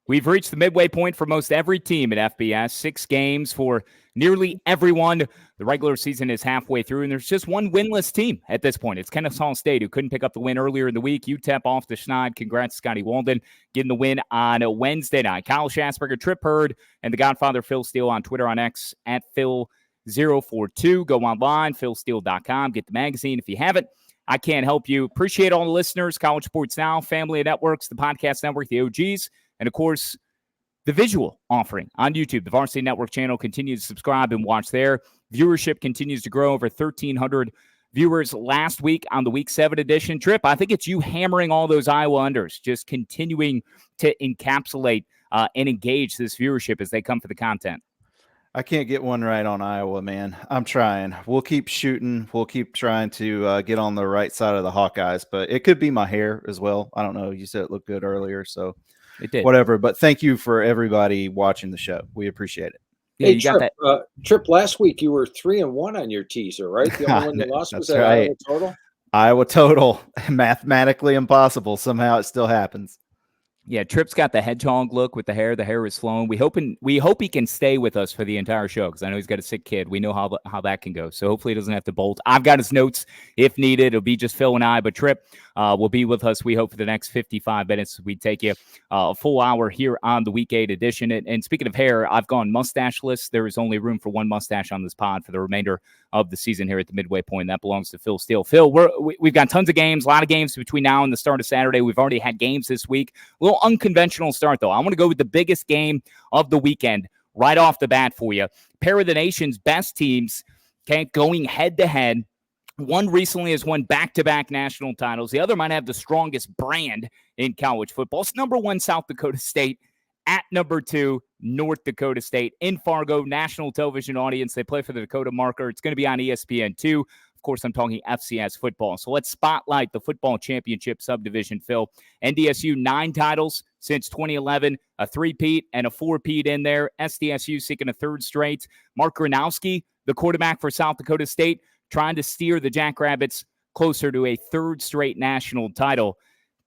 We've reached the midway point for most every team at FBS. 6 games for nearly everyone. The regular season is halfway through, and there's just one winless team at this point. It's Kennesaw State, who couldn't pick up the win earlier in the week. UTEP off the schneid. Congrats, Scotty Walden, getting the win on a Wednesday night. Kyle Schassburger, Tripp Hurd, and the Godfather, Phil Steele, on Twitter, on X, at Phil042. Go online, philsteele.com. Get the magazine if you haven't. I can't help you. Appreciate all the listeners, College Sports Now, Family Networks, the Podcast Network, the OGs, and, of course, the visual offering on YouTube. The Varsity Network channel. Continue to subscribe and watch there. Viewership continues to grow. Over 1,300 viewers last week on the Week 7 edition. Tripp, I think it's you hammering all those Iowa unders, just continuing to encapsulate and engage this viewership as they come for the content. I can't get one right on Iowa, man. I'm trying. We'll keep shooting. We'll keep trying to get on the right side of the Hawkeyes, but it could be my hair as well. I don't know. You said it looked good earlier, so it did. Whatever. But thank you for everybody watching the show. We appreciate it. Yeah, hey, you got that. Tripp, last week you were 3-1 on your teaser, right? The only one you lost was that right. Iowa total? Iowa total. Mathematically impossible. Somehow it still happens. Yeah, Tripp's got the hedgehog look with the hair. The hair is flowing. We hope he can stay with us for the entire show because I know he's got a sick kid. We know how that can go. So hopefully he doesn't have to bolt. I've got his notes if needed. It'll be just Phil and I, but Tripp will be with us, we hope, for the next 55 minutes. We take you a full hour here on the Week 8 edition. And speaking of hair, I've gone mustacheless. There is only room for one mustache on this pod for the remainder of the season here at the midway point. That belongs to Phil Steele. Phil, we've got tons of games, a lot of games between now and the start of Saturday. We've already had games this week. A little unconventional start, though. I want to go with the biggest game of the weekend right off the bat for you. Pair of the nation's best teams, okay, going head-to-head. One recently has won back-to-back national titles. The other might have the strongest brand in college football. It's number 1 South Dakota State at number 2 North Dakota State in Fargo. National television audience. They play for the Dakota Marker. It's going to be on ESPN2. Of course, I'm talking FCS football. So let's spotlight the football championship subdivision, Phil. NDSU, 9 titles since 2011, a 3-peat and a 4-peat in there. SDSU seeking a 3rd straight. Mark Gronowski, the quarterback for South Dakota State, trying to steer the Jackrabbits closer to a 3rd straight national title.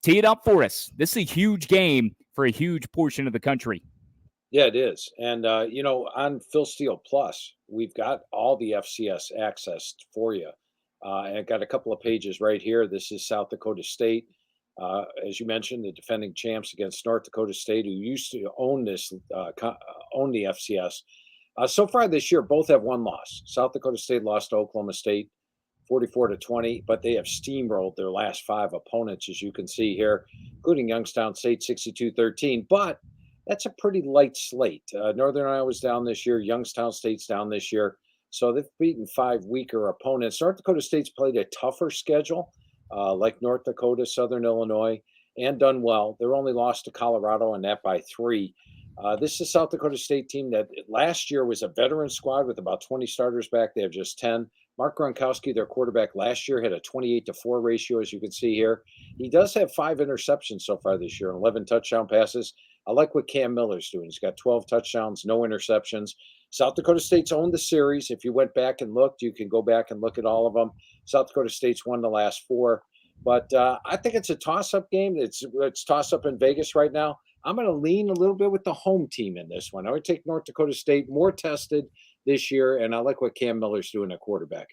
Tee it up for us. This is a huge game for a huge portion of the country. Yeah, it is. And, on Phil Steele Plus, we've got all the FCS access for you. And I've got a couple of pages right here. This is South Dakota State. As you mentioned, the defending champs against North Dakota State, who used to own the FCS. So far this year, both have one loss. South Dakota State lost to Oklahoma State 44-20, but they have steamrolled their last 5 opponents, as you can see here, including Youngstown State 62-13. But that's a pretty light slate. Northern Iowa's down this year. Youngstown State's down this year. So they've beaten 5 weaker opponents. North Dakota State's played a tougher schedule, like North Dakota, Southern Illinois, and done well. They're only lost to Colorado, and that by 3. This is South Dakota State team that last year was a veteran squad with about 20 starters back. They have just 10. Mark Gronkowski, their quarterback last year, had a 28-4 ratio, as you can see here. He does have 5 interceptions so far this year and 11 touchdown passes. I like what Cam Miller's doing. He's got 12 touchdowns, no interceptions. South Dakota State's owned the series. If you went back and looked, you can go back and look at all of them. South Dakota State's won the last 4. But I think it's a toss-up game. It's toss-up in Vegas right now. I'm going to lean a little bit with the home team in this one. I would take North Dakota State, more tested this year, and I like what Cam Miller's doing at quarterback.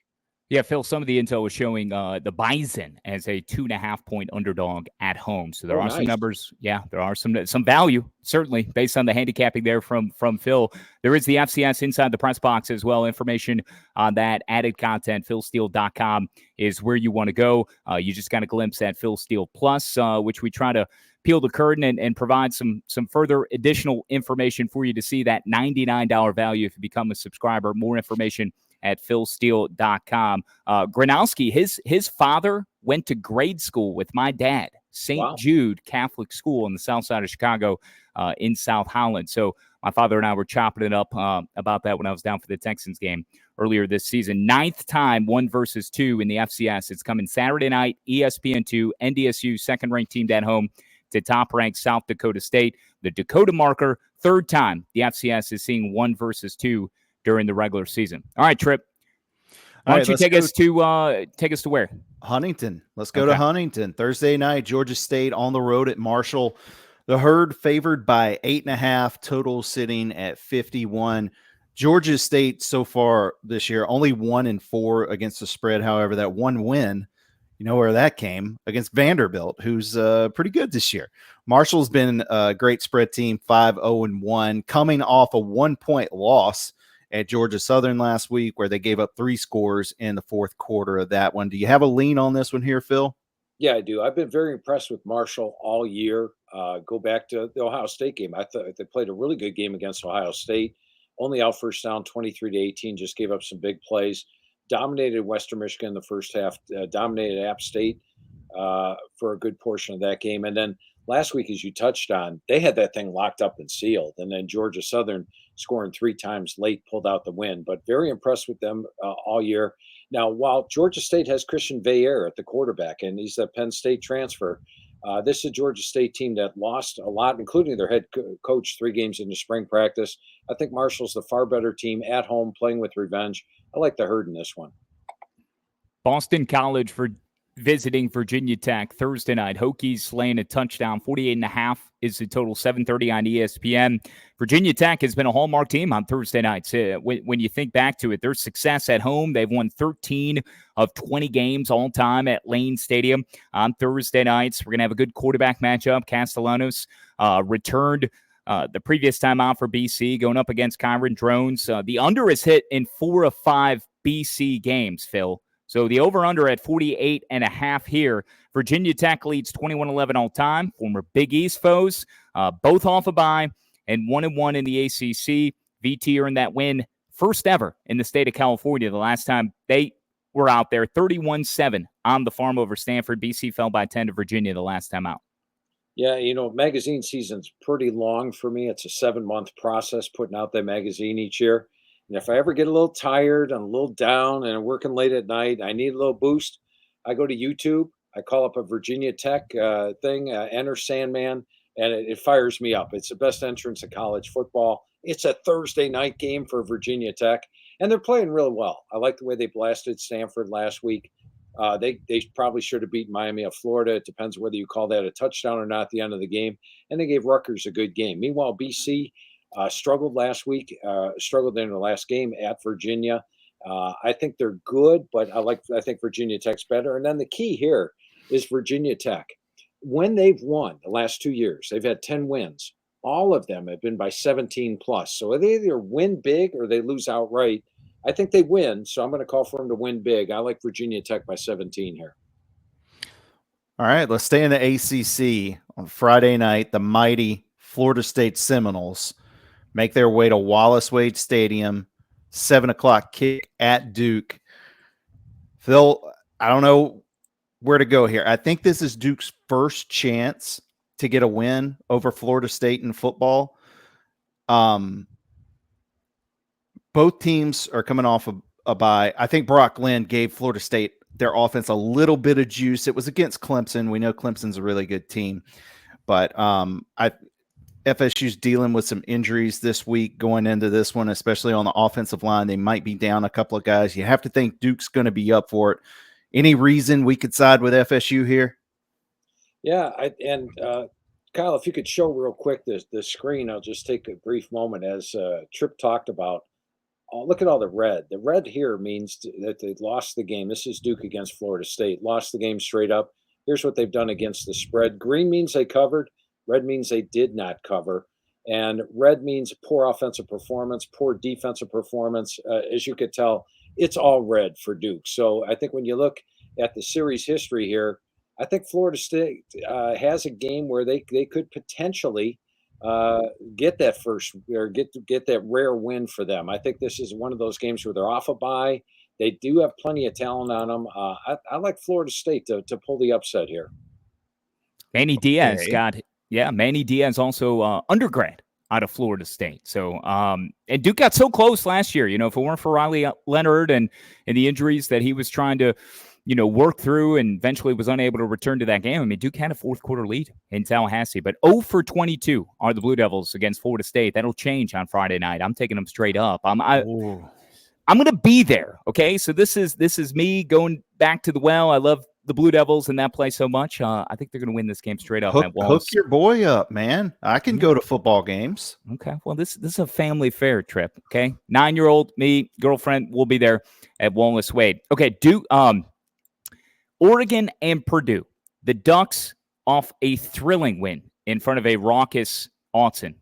Yeah, Phil, some of the intel was showing the Bison as a 2.5-point underdog at home. So there are some numbers. Yeah, there are some value, certainly, based on the handicapping there from Phil. There is the FCS inside the press box as well. Information on that, added content, philsteele.com is where you want to go. You just got a glimpse at Phil Steele Plus, which we try to peel the curtain and provide some further additional information for you to see that $99 value if you become a subscriber. More information at philsteele.com. Gronowski, his father went to grade school with my dad, St. Jude Catholic School in the south side of Chicago in South Holland. So my father and I were chopping it up about that when I was down for the Texans game earlier this season. 9th time, 1 versus 2 in the FCS. It's coming Saturday night, ESPN2, NDSU, second-ranked team at home to top-ranked South Dakota State. The Dakota Marker, 3rd time the FCS is seeing 1 versus 2 during the regular season. All right, Tripp. Why don't you take us to where? Huntington. Let's go to Huntington. Thursday night, Georgia State on the road at Marshall. The Herd favored by 8.5, total sitting at 51. Georgia State so far this year, only 1-4 against the spread. However, that one win, you know where that came, against Vanderbilt, who's pretty good this year. Marshall's been a great spread team, 5-0-1, coming off a 1-point loss at Georgia Southern last week, where they gave up 3 scores in the fourth quarter of that one. Do you have a lean on this one here, Phil? Yeah, I do. I've been very impressed with Marshall all year. Go back to the Ohio State game. I thought they played a really good game against Ohio State. Only out first down, 23-18. Just gave up some big plays. Dominated Western Michigan in the first half. Dominated App State for a good portion of that game. And then last week, as you touched on, they had that thing locked up and sealed. And then Georgia Southern scoring 3 times late pulled out the win. But very impressed with them all year. Now, while Georgia State has Christian Veillere at the quarterback, and he's a Penn State transfer, this is a Georgia State team that lost a lot, including their head coach 3 games into spring practice. I think Marshall's the far better team at home, playing with revenge. I like the Herd in this one. Boston College for visiting Virginia Tech Thursday night. Hokies laying a touchdown. 48.5 is the total, 7:30 on ESPN. Virginia Tech has been a hallmark team on Thursday nights. When you think back to it, their success at home, they've won 13 of 20 games all time at Lane Stadium on Thursday nights. We're going to have a good quarterback matchup. Castellanos returned the previous time out for BC, going up against Kyron Drones. The under is hit in 4 of 5 BC games, Phil. So the over-under at 48.5 here. Virginia Tech leads 21-11 all time. Former Big East foes, both off a bye, and 1-1 in the ACC. VT earned that win first ever in the state of California. The last time they were out there, 31-7 on the farm over Stanford. BC fell by 10 to Virginia the last time out. Yeah, magazine season's pretty long for me. It's a 7-month process putting out that magazine each year. And if I ever get a little tired and a little down and I'm working late at night, I need a little boost, I go to YouTube. I call up a Virginia Tech thing, enter Sandman, and it fires me up. It's the best entrance to college football. It's a Thursday night game for Virginia Tech, and they're playing really well. I like the way they blasted Stanford last week. They probably should have beaten Miami of Florida. It depends whether you call that a touchdown or not at the end of the game. And they gave Rutgers a good game. Meanwhile, BC struggled last week, struggled in the last game at Virginia. I think they're good, but I think Virginia Tech's better. And then the key here is Virginia Tech. When they've won the last 2 years, they've had 10 wins. All of them have been by 17 plus. So they either win big or they lose outright. I think they win, so I'm going to call for them to win big. I like Virginia Tech by 17 here. All right, let's stay in the ACC. On Friday night, the mighty Florida State Seminoles make their way to Wallace Wade Stadium, 7 o'clock kick at Duke. Phil, I don't know where to go here. I think this is Duke's first chance to get a win over Florida State in football. Both teams are coming off a bye. I think Brock Glenn gave Florida State their offense a little bit of juice. It was against Clemson. We know Clemson's a really good team, but FSU's dealing with some injuries this week going into this one, especially on the offensive line. They might be down a couple of guys. You have to think Duke's going to be up for it. Any reason we could side with FSU here? Yeah, Kyle, if you could show real quick the screen, I'll just take a brief moment. As Tripp talked about, look at all the red. The red here means that they lost the game. This is Duke against Florida State. Lost the game straight up. Here's what they've done against the spread. Green means they covered. Red means they did not cover. And red means poor offensive performance, poor defensive performance. As you could tell, it's all red for Duke. So I think when you look at the series history here, I think Florida State has a game where they could potentially get that first or get that rare win for them. I think this is one of those games where they're off a bye. They do have plenty of talent on them. I like Florida State to pull the upset here. Manny Diaz Manny Diaz also undergrad out of Florida State. So, and Duke got so close last year. If it weren't for Riley Leonard and the injuries that he was trying to, work through and eventually was unable to return to that game. I mean, Duke had a fourth quarter lead in Tallahassee, but 0 for 22 are the Blue Devils against Florida State. That'll change on Friday night. I'm taking them straight up. I'm going to be there. Okay. So this is me going back to the well. I love the Blue Devils and that play so much. I think they're going to win this game straight up. Hook your boy up, man. I can go to football games. Okay. Well, this is a family fair trip. Okay. 9-year-old, me, girlfriend will be there at Wallace Wade. Okay. Oregon and Purdue. The Ducks off a thrilling win in front of a raucous Autzen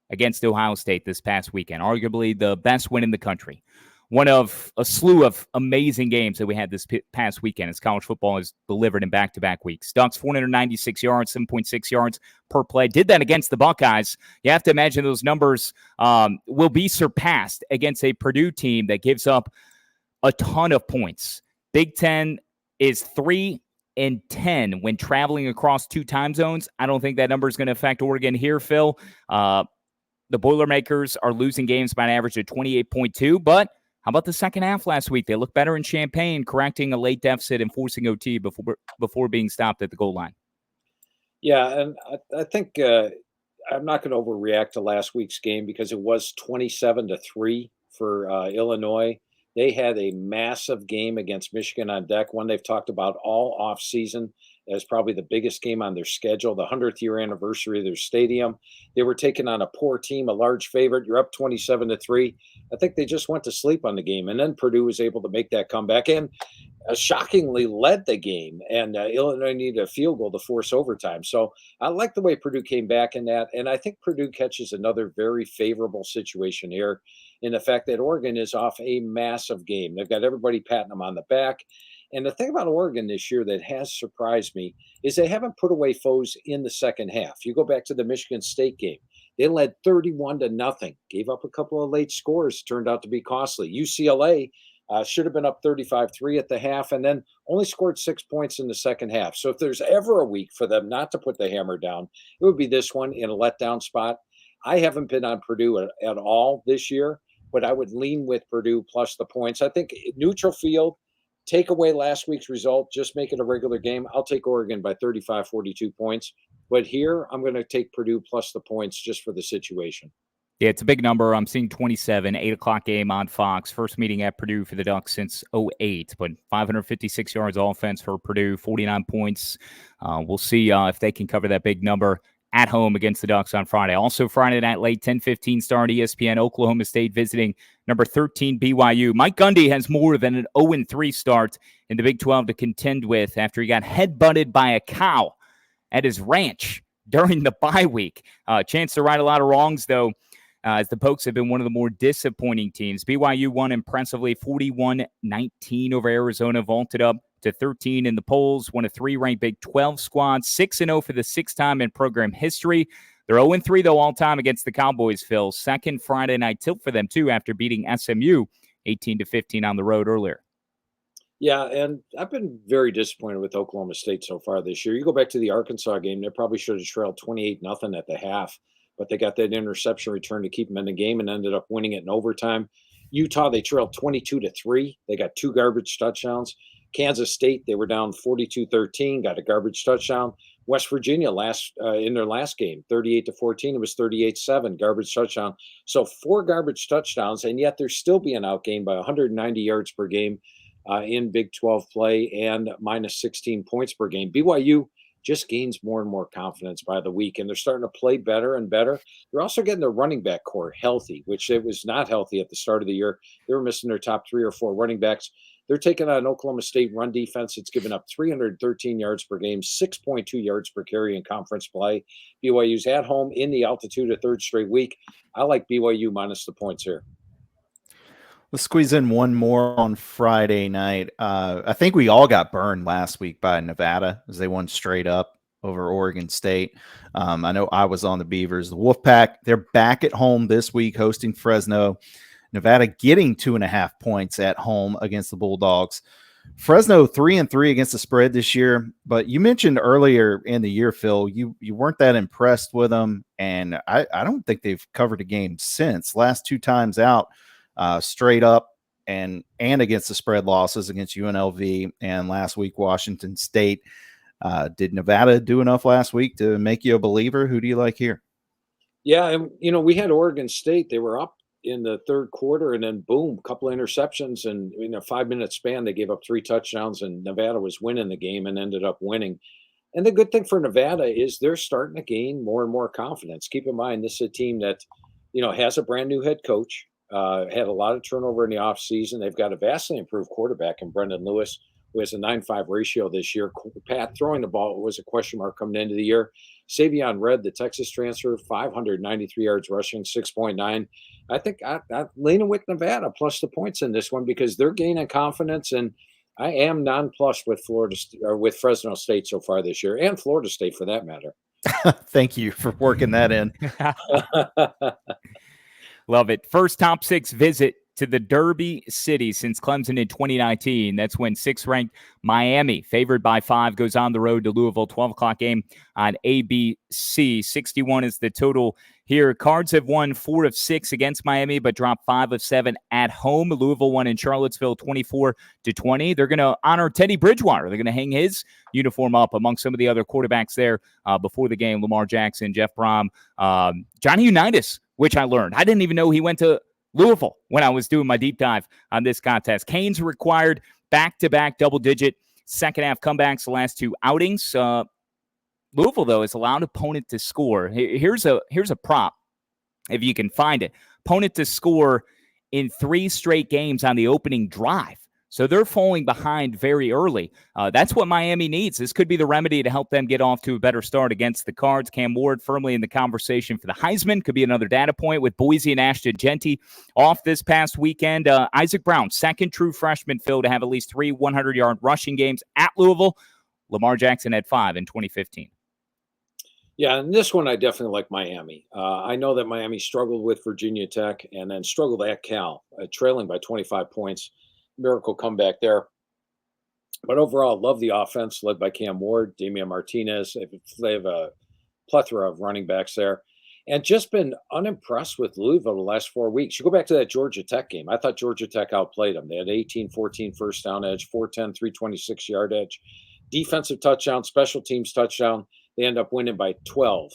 against Ohio State this past weekend. Arguably the best win in the country. One of a slew of amazing games that we had this past weekend as college football is delivered in back-to-back weeks. Ducks, 496 yards, 7.6 yards per play. Did that against the Buckeyes. You have to imagine those numbers will be surpassed against a Purdue team that gives up a ton of points. Big Ten is 3-10 when traveling across 2 time zones. I don't think that number is going to affect Oregon here, Phil. The Boilermakers are losing games by an average of 28.2, but how about the second half last week? They looked better in Champaign, correcting a late deficit and forcing OT before being stopped at the goal line. Yeah, and I think I'm not going to overreact to last week's game because it was 27-3 for Illinois. They had a massive game against Michigan on deck, one they've talked about all offseason as probably the biggest game on their schedule, the 100th year anniversary of their stadium. They were taking on a poor team, a large favorite. You're up 27-3. I think they just went to sleep on the game. And then Purdue was able to make that comeback and shockingly led the game. And Illinois needed a field goal to force overtime. So I like the way Purdue came back in that. And I think Purdue catches another very favorable situation here in the fact that Oregon is off a massive game. They've got everybody patting them on the back. And the thing about Oregon this year that has surprised me is they haven't put away foes in the second half. You go back to the Michigan State game. They led 31-0, gave up a couple of late scores, turned out to be costly. UCLA should have been up 35-3 at the half and then only scored 6 points in the second half. So if there's ever a week for them not to put the hammer down, it would be this one in a letdown spot. I haven't been on Purdue at all this year, but I would lean with Purdue plus the points. I think neutral field, take away last week's result, just make it a regular game. I'll take Oregon by 35-42 points. But here, I'm going to take Purdue plus the points just for the situation. Yeah, it's a big number. I'm seeing 27, 8 o'clock game on Fox. First meeting at Purdue for the Ducks since 2008. But 556 yards offense for Purdue, 49 points. We'll see if they can cover that big number at home against the Ducks on Friday. Also Friday night late, 10:15 start, ESPN, Oklahoma State visiting number 13 BYU. Mike Gundy has more than an 0-3 start in the Big 12 to contend with after he got headbutted by a cow at his ranch during the bye week. Chance to right a lot of wrongs, though, as the Pokes have been one of the more disappointing teams. BYU won impressively 41-19 over Arizona, vaulted up to 13 in the polls, one of 3 ranked Big 12 squads, 6-0 for the 6th time in program history. They're 0-3, though, all-time against the Cowboys, Phil. Second Friday night tilt for them, too, after beating SMU 18-15 on the road earlier. Yeah, and I've been very disappointed with Oklahoma State so far this year. You go back to the Arkansas game, they probably should have trailed 28-0 at the half, but they got that interception return to keep them in the game and ended up winning it in overtime. Utah, they trailed 22-3. They got 2 garbage touchdowns. Kansas State, they were down 42-13, got a garbage touchdown. West Virginia in their last game, 38-14, it was 38-7, garbage touchdown. So 4 garbage touchdowns, and yet they're still being outgained by 190 yards per game in Big 12 play and minus 16 points per game. BYU just gains more and more confidence by the week, and they're starting to play better and better. They're also getting their running back core healthy, which it was not healthy at the start of the year. They were missing their top 3 or 4 running backs. They're taking on an Oklahoma State run defense. It's given up 313 yards per game, 6.2 yards per carry in conference play. BYU's at home in the altitude a 3rd straight week. I like BYU minus the points here. Let's squeeze in one more on Friday night. I think we all got burned last week by Nevada as they won straight up over Oregon State. I know I was on the Beavers. The Wolfpack, they're back at home this week hosting Fresno. Nevada getting 2.5 points at home against the Bulldogs. Fresno 3-3 against the spread this year, but you mentioned earlier in the year, Phil, you weren't that impressed with them, and I don't think they've covered a game since. Last 2 times out, straight up and against the spread losses against UNLV and last week Washington State. Did Nevada do enough last week to make you a believer? Who do you like here? Yeah, and we had Oregon State. They were up in the third quarter, and then boom, a couple of interceptions, and in a 5-minute span, they gave up 3 touchdowns, and Nevada was winning the game and ended up winning. And the good thing for Nevada is they're starting to gain more and more confidence. Keep in mind, this is a team that, has a brand new head coach, had a lot of turnover in the offseason. They've got a vastly improved quarterback in Brendan Lewis, who has a 9.5 ratio this year. Pat throwing the ball was a question mark coming into the year. Savion Red, the Texas transfer, 593 yards rushing, 6.9. I think I'm leaning with Nevada plus the points in this one because they're gaining confidence, and I am nonplussed with with Fresno State so far this year, and Florida State for that matter. Thank you for working that in. Love it. First top 6 visit to the Derby City since Clemson in 2019. That's when 6th-ranked Miami, favored by 5, goes on the road to Louisville. 12 o'clock game on ABC. 61 is the total here. Cards have won 4 of 6 against Miami, but dropped 5 of 7 at home. Louisville won in Charlottesville 24-20. They're going to honor Teddy Bridgewater. They're going to hang his uniform up among some of the other quarterbacks there before the game. Lamar Jackson, Jeff Brom, Johnny Unitas, which I learned. I didn't even know he went to Louisville when I was doing my deep dive on this contest. Canes required back-to-back double-digit second-half comebacks the last 2 outings. Louisville, though, has allowed opponent to score. Here's a prop, if you can find it. Opponent to score in 3 straight games on the opening drive. So they're falling behind very early. That's what Miami needs. This could be the remedy to help them get off to a better start against the Cards. Cam Ward firmly in the conversation for the Heisman. Could be another data point with Boise and Ashton Genty off this past weekend. Isaac Brown, second true freshman, Phil, to have at least 3 100-yard rushing games at Louisville. Lamar Jackson had 5 in 2015. Yeah, and this one I definitely like Miami. I know that Miami struggled with Virginia Tech and then struggled at Cal, trailing by 25 points. Miracle comeback there. But overall, love the offense led by Cam Ward, Damian Martinez. They have a plethora of running backs there. And just been unimpressed with Louisville the last 4 weeks. You go back to that Georgia Tech game. I thought Georgia Tech outplayed them. They had 18-14 first down edge, 410, 326-yard edge. Defensive touchdown, special teams touchdown. They end up winning by 12.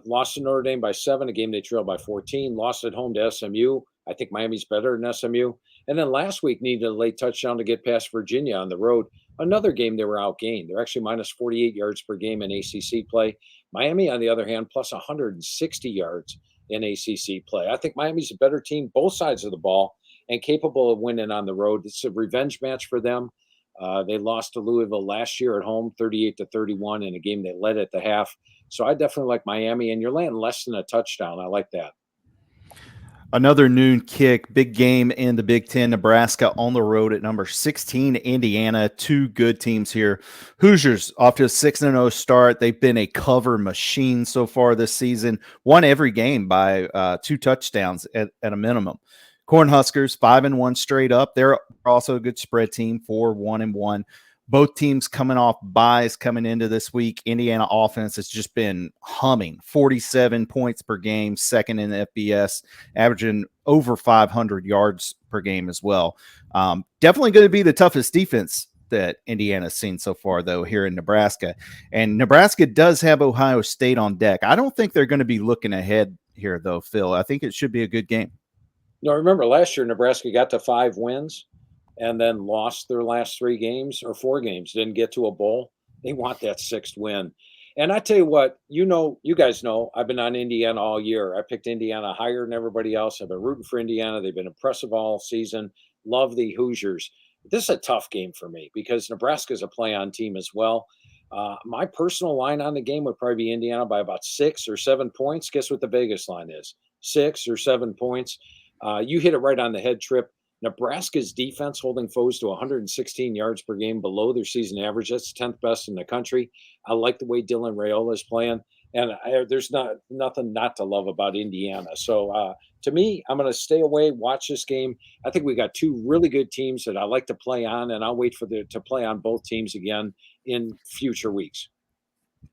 Lost to Notre Dame by 7, a game they trailed by 14. Lost at home to SMU. I think Miami's better than SMU. And then last week needed a late touchdown to get past Virginia on the road. Another game they were outgained. They're actually minus 48 yards per game in ACC play. Miami, on the other hand, plus 160 yards in ACC play. I think Miami's a better team, both sides of the ball, and capable of winning on the road. It's a revenge match for them. They lost to Louisville last year at home, 38-31 in a game they led at the half. So I definitely like Miami, and you're laying less than a touchdown. I like that. Another noon kick, big game in the Big Ten. Nebraska on the road at number 16, Indiana. 2 good teams here. Hoosiers off to a 6-0 start. They've been a cover machine so far this season. Won every game by 2 touchdowns at a minimum. Cornhuskers 5-1 straight up. They're also a good spread team, 4-1-1. Both teams coming off buys coming into this week. Indiana offense has just been humming, 47 points per game, second in the FBS, averaging over 500 yards per game as well. Definitely going to be the toughest defense that Indiana's seen so far, though, here in Nebraska. And Nebraska does have Ohio State on deck. I don't think they're going to be looking ahead here, though, Phil. I think it should be a good game. No, remember last year Nebraska got to 5 wins and then lost their last 3 games or 4 games, didn't get to a bowl. They want that 6th win. And I tell you what, you guys know, I've been on Indiana all year. I picked Indiana higher than everybody else. I've been rooting for Indiana. They've been impressive all season. Love the Hoosiers. This is a tough game for me because Nebraska's a play-on team as well. My personal line on the game would probably be Indiana by about 6 or 7 points. Guess what the Vegas line is? 6 or 7 points. You hit it right on the head, Tripp. Nebraska's defense holding foes to 116 yards per game below their season average. That's 10th best in the country. I like the way Dylan Raiola is playing, and there's nothing not to love about Indiana. So to me, I'm going to stay away, watch this game. I think we got 2 really good teams that I like to play on, and I'll wait for to play on both teams again in future weeks.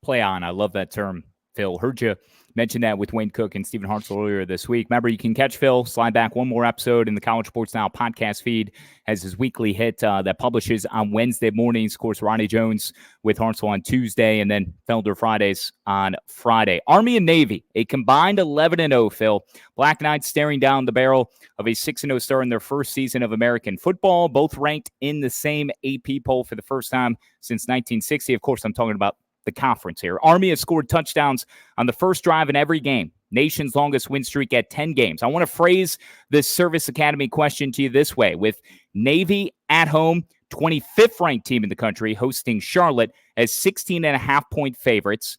Play on. I love that term, Phil. Heard you mentioned that with Wayne Cook and Stephen Hartzell earlier this week. Remember, you can catch Phil, slide back one more episode in the College Sports Now podcast feed as his weekly hit that publishes on Wednesday mornings. Of course, Ronnie Jones with Hartzell on Tuesday, and then Felder Fridays on Friday. Army and Navy, a combined 11-0, Phil. Black Knights staring down the barrel of a 6-0 start in their first season of American football, both ranked in the same AP poll for the first time since 1960. Of course, I'm talking about the conference here. Army has scored touchdowns on the first drive in every game. Nation's longest win streak at 10 games. I want to phrase this Service Academy question to you this way. With Navy at home, 25th ranked team in the country, hosting Charlotte as 16.5-point favorites.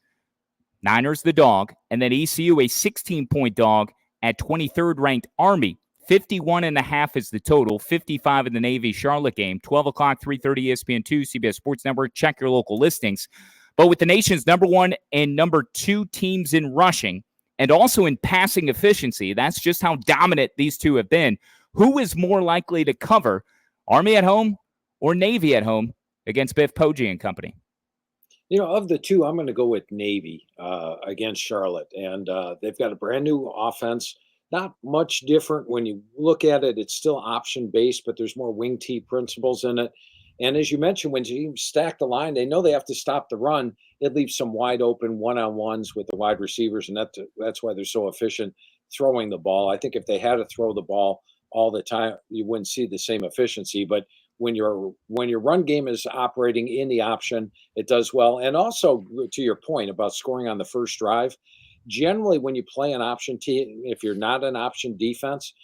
Niners the dog, and then ECU a 16-point dog at 23rd ranked Army. 51.5 is the total, 55 in the Navy Charlotte game. 12 o'clock, 3:30 ESPN2, CBS Sports Network. Check your local listings. But with the nation's number 1 and number 2 teams in rushing and also in passing efficiency, that's just how dominant these two have been. Who is more likely to cover, Army at home or Navy at home against Biff Poggi and company? Of the two, I'm going to go with Navy against Charlotte. And they've got a brand new offense. Not much different when you look at it. It's still option-based, but there's more wing T principles in it. And as you mentioned, when you stack the line, they know they have to stop the run. It leaves some wide open one-on-ones with the wide receivers, and that's why they're so efficient throwing the ball. I think if they had to throw the ball all the time, you wouldn't see the same efficiency. But when your run game is operating in the option, it does well. And also, to your point about scoring on the first drive, generally when you play an option team, if you're not an option defense,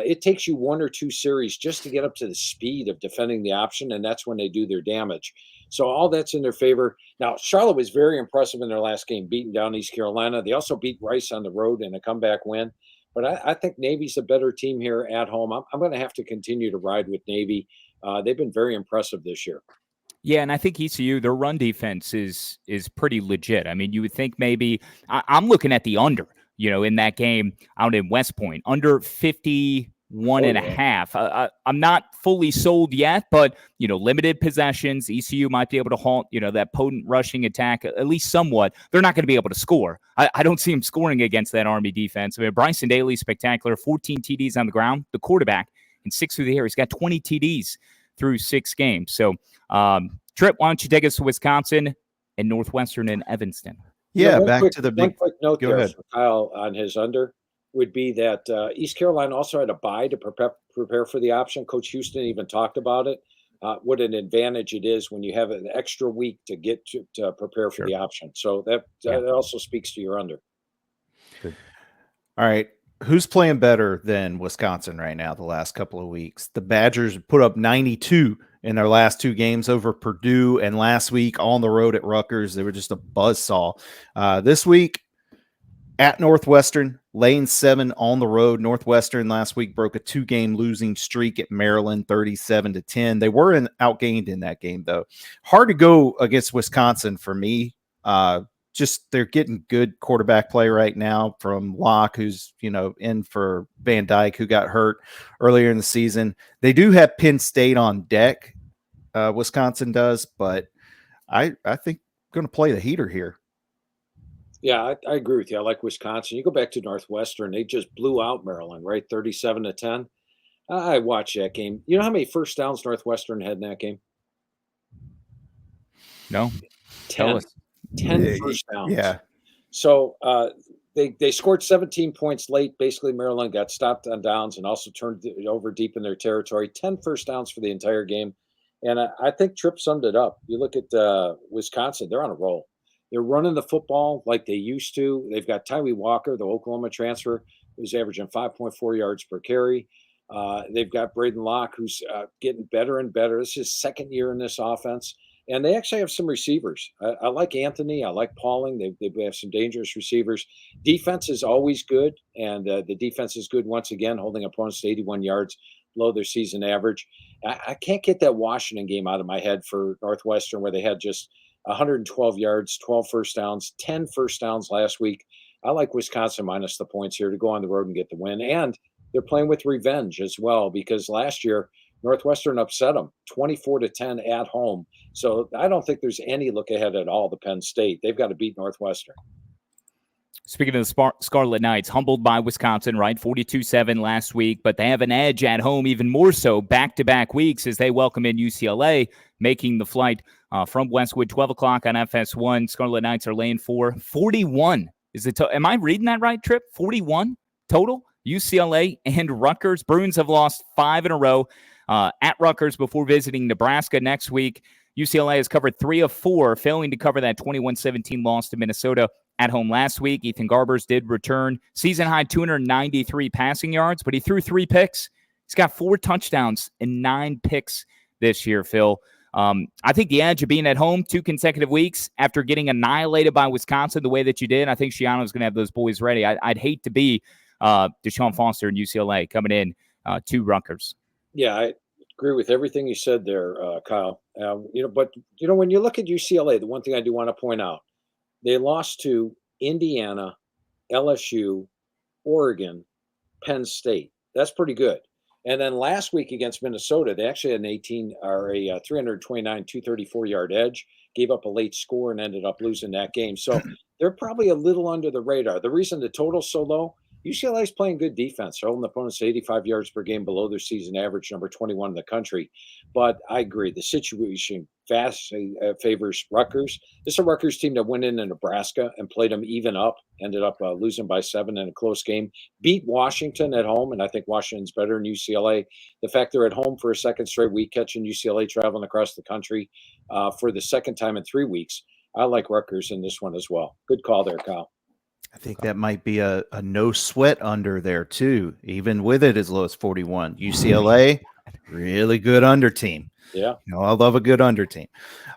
it takes you 1 or 2 series just to get up to the speed of defending the option, and that's when they do their damage. So all that's in their favor. Now, Charlotte was very impressive in their last game, beating down East Carolina. They also beat Rice on the road in a comeback win. But I think Navy's a better team here at home. I'm going to have to continue to ride with Navy. They've been very impressive this year. Yeah, and I think ECU, their run defense is pretty legit. I mean, you would think maybe I'm looking at the under, in that game out in West Point, under 51.5. I'm not fully sold yet, but, limited possessions. ECU might be able to halt, that potent rushing attack, at least somewhat. They're not going to be able to score. I don't see them scoring against that Army defense. I mean, Bryson Daly, spectacular, 14 TDs on the ground, the quarterback, and 6 through the air. He's got 20 TDs through 6 games. So, Tripp, why don't you take us to Wisconsin and Northwestern and Evanston? Yeah, back to the big. One quick note Go there ahead. for Kyle on his under would be that East Carolina also had a bye to prepare for the option. Coach Houston even talked about it. What an advantage it is when you have an extra week to get to prepare for the option. So that also speaks to your under. Good. All right. Who's playing better than Wisconsin right now the last couple of weeks? The Badgers put up 92 in their last 2 games over Purdue, and last week on the road at Rutgers, they were just a buzzsaw. This week at Northwestern, laying 7 on the road. Northwestern last week broke a 2-game losing streak at Maryland, 37-10. They were outgained in that game, though. Hard to go against Wisconsin for me. Just they're getting good quarterback play right now from Locke, who's, in for Van Dyke, who got hurt earlier in the season. They do have Penn State on deck, Wisconsin does, but I think going to play the heater here. Yeah, I agree with you. I like Wisconsin. You go back to Northwestern, they just blew out Maryland, right? 37-10. I watched that game. You know how many first downs Northwestern had in that game? No. 10. 10 first downs. Yeah. So they scored 17 points late. Basically, Maryland got stopped on downs and also turned it over deep in their territory. 10 first downs for the entire game. And I think Tripp summed it up. You look at Wisconsin, they're on a roll. They're running the football like they used to. They've got Tyree Walker, the Oklahoma transfer, who's averaging 5.4 yards per carry. They've got Braden Locke, who's getting better and better. This is his second year in this offense. And they actually have some receivers. I like Anthony. I like Pauling. They have some dangerous receivers. Defense is always good, and the defense is good once again, holding opponents to 81 yards below their season average. I can't get that Washington game out of my head for Northwestern, where they had just 112 yards, 12 first downs, 10 first downs last week. I like Wisconsin minus the points here to go on the road and get the win. And they're playing with revenge as well, because last year Northwestern upset them 24-10 at home. So I don't think there's any look ahead at all to Penn State. They've got to beat Northwestern. Speaking of the Scarlet Knights, humbled by Wisconsin, right? 42-7 last week, but they have an edge at home even more so back-to-back weeks as they welcome in UCLA, making the flight from Westwood, 12 o'clock on FS1. Scarlet Knights are laying 41. Is it? Am I reading that right, Tripp? 41 total? UCLA and Rutgers. Bruins have lost 5 in a row at Rutgers before visiting Nebraska next week. UCLA has covered 3 of 4, failing to cover that 21-17 loss to Minnesota at home last week. Ethan Garbers did return season-high 293 passing yards, but he threw 3 picks. He's got 4 touchdowns and 9 picks this year, Phil. I think the edge of being at home 2 consecutive weeks after getting annihilated by Wisconsin the way that you did, I think Schiano's going to have those boys ready. I'd hate to be Deshaun Foster and UCLA coming in to Rutgers. Yeah, I agree with everything you said there, Kyle. But when you look at UCLA, the one thing I do want to point out, they lost to Indiana, LSU, Oregon, Penn State. That's pretty good. And then last week against Minnesota, they actually had a 329, 234-yard edge, gave up a late score and ended up losing that game. So they're probably a little under the radar. The reason the total's so low, UCLA is playing good defense. They're holding opponents to 85 yards per game below their season average, number 21 in the country. But I agree, the situation vastly favors Rutgers. This is a Rutgers team that went into Nebraska and played them even up, ended up losing by 7 in a close game, beat Washington at home, and I think Washington's better than UCLA. The fact they're at home for a second straight week, catching UCLA traveling across the country for the second time in 3 weeks. I like Rutgers in this one as well. Good call there, Kyle. I think that might be a no sweat under there too, even with it as low as 41. UCLA, really good under team. Yeah. I love a good under team.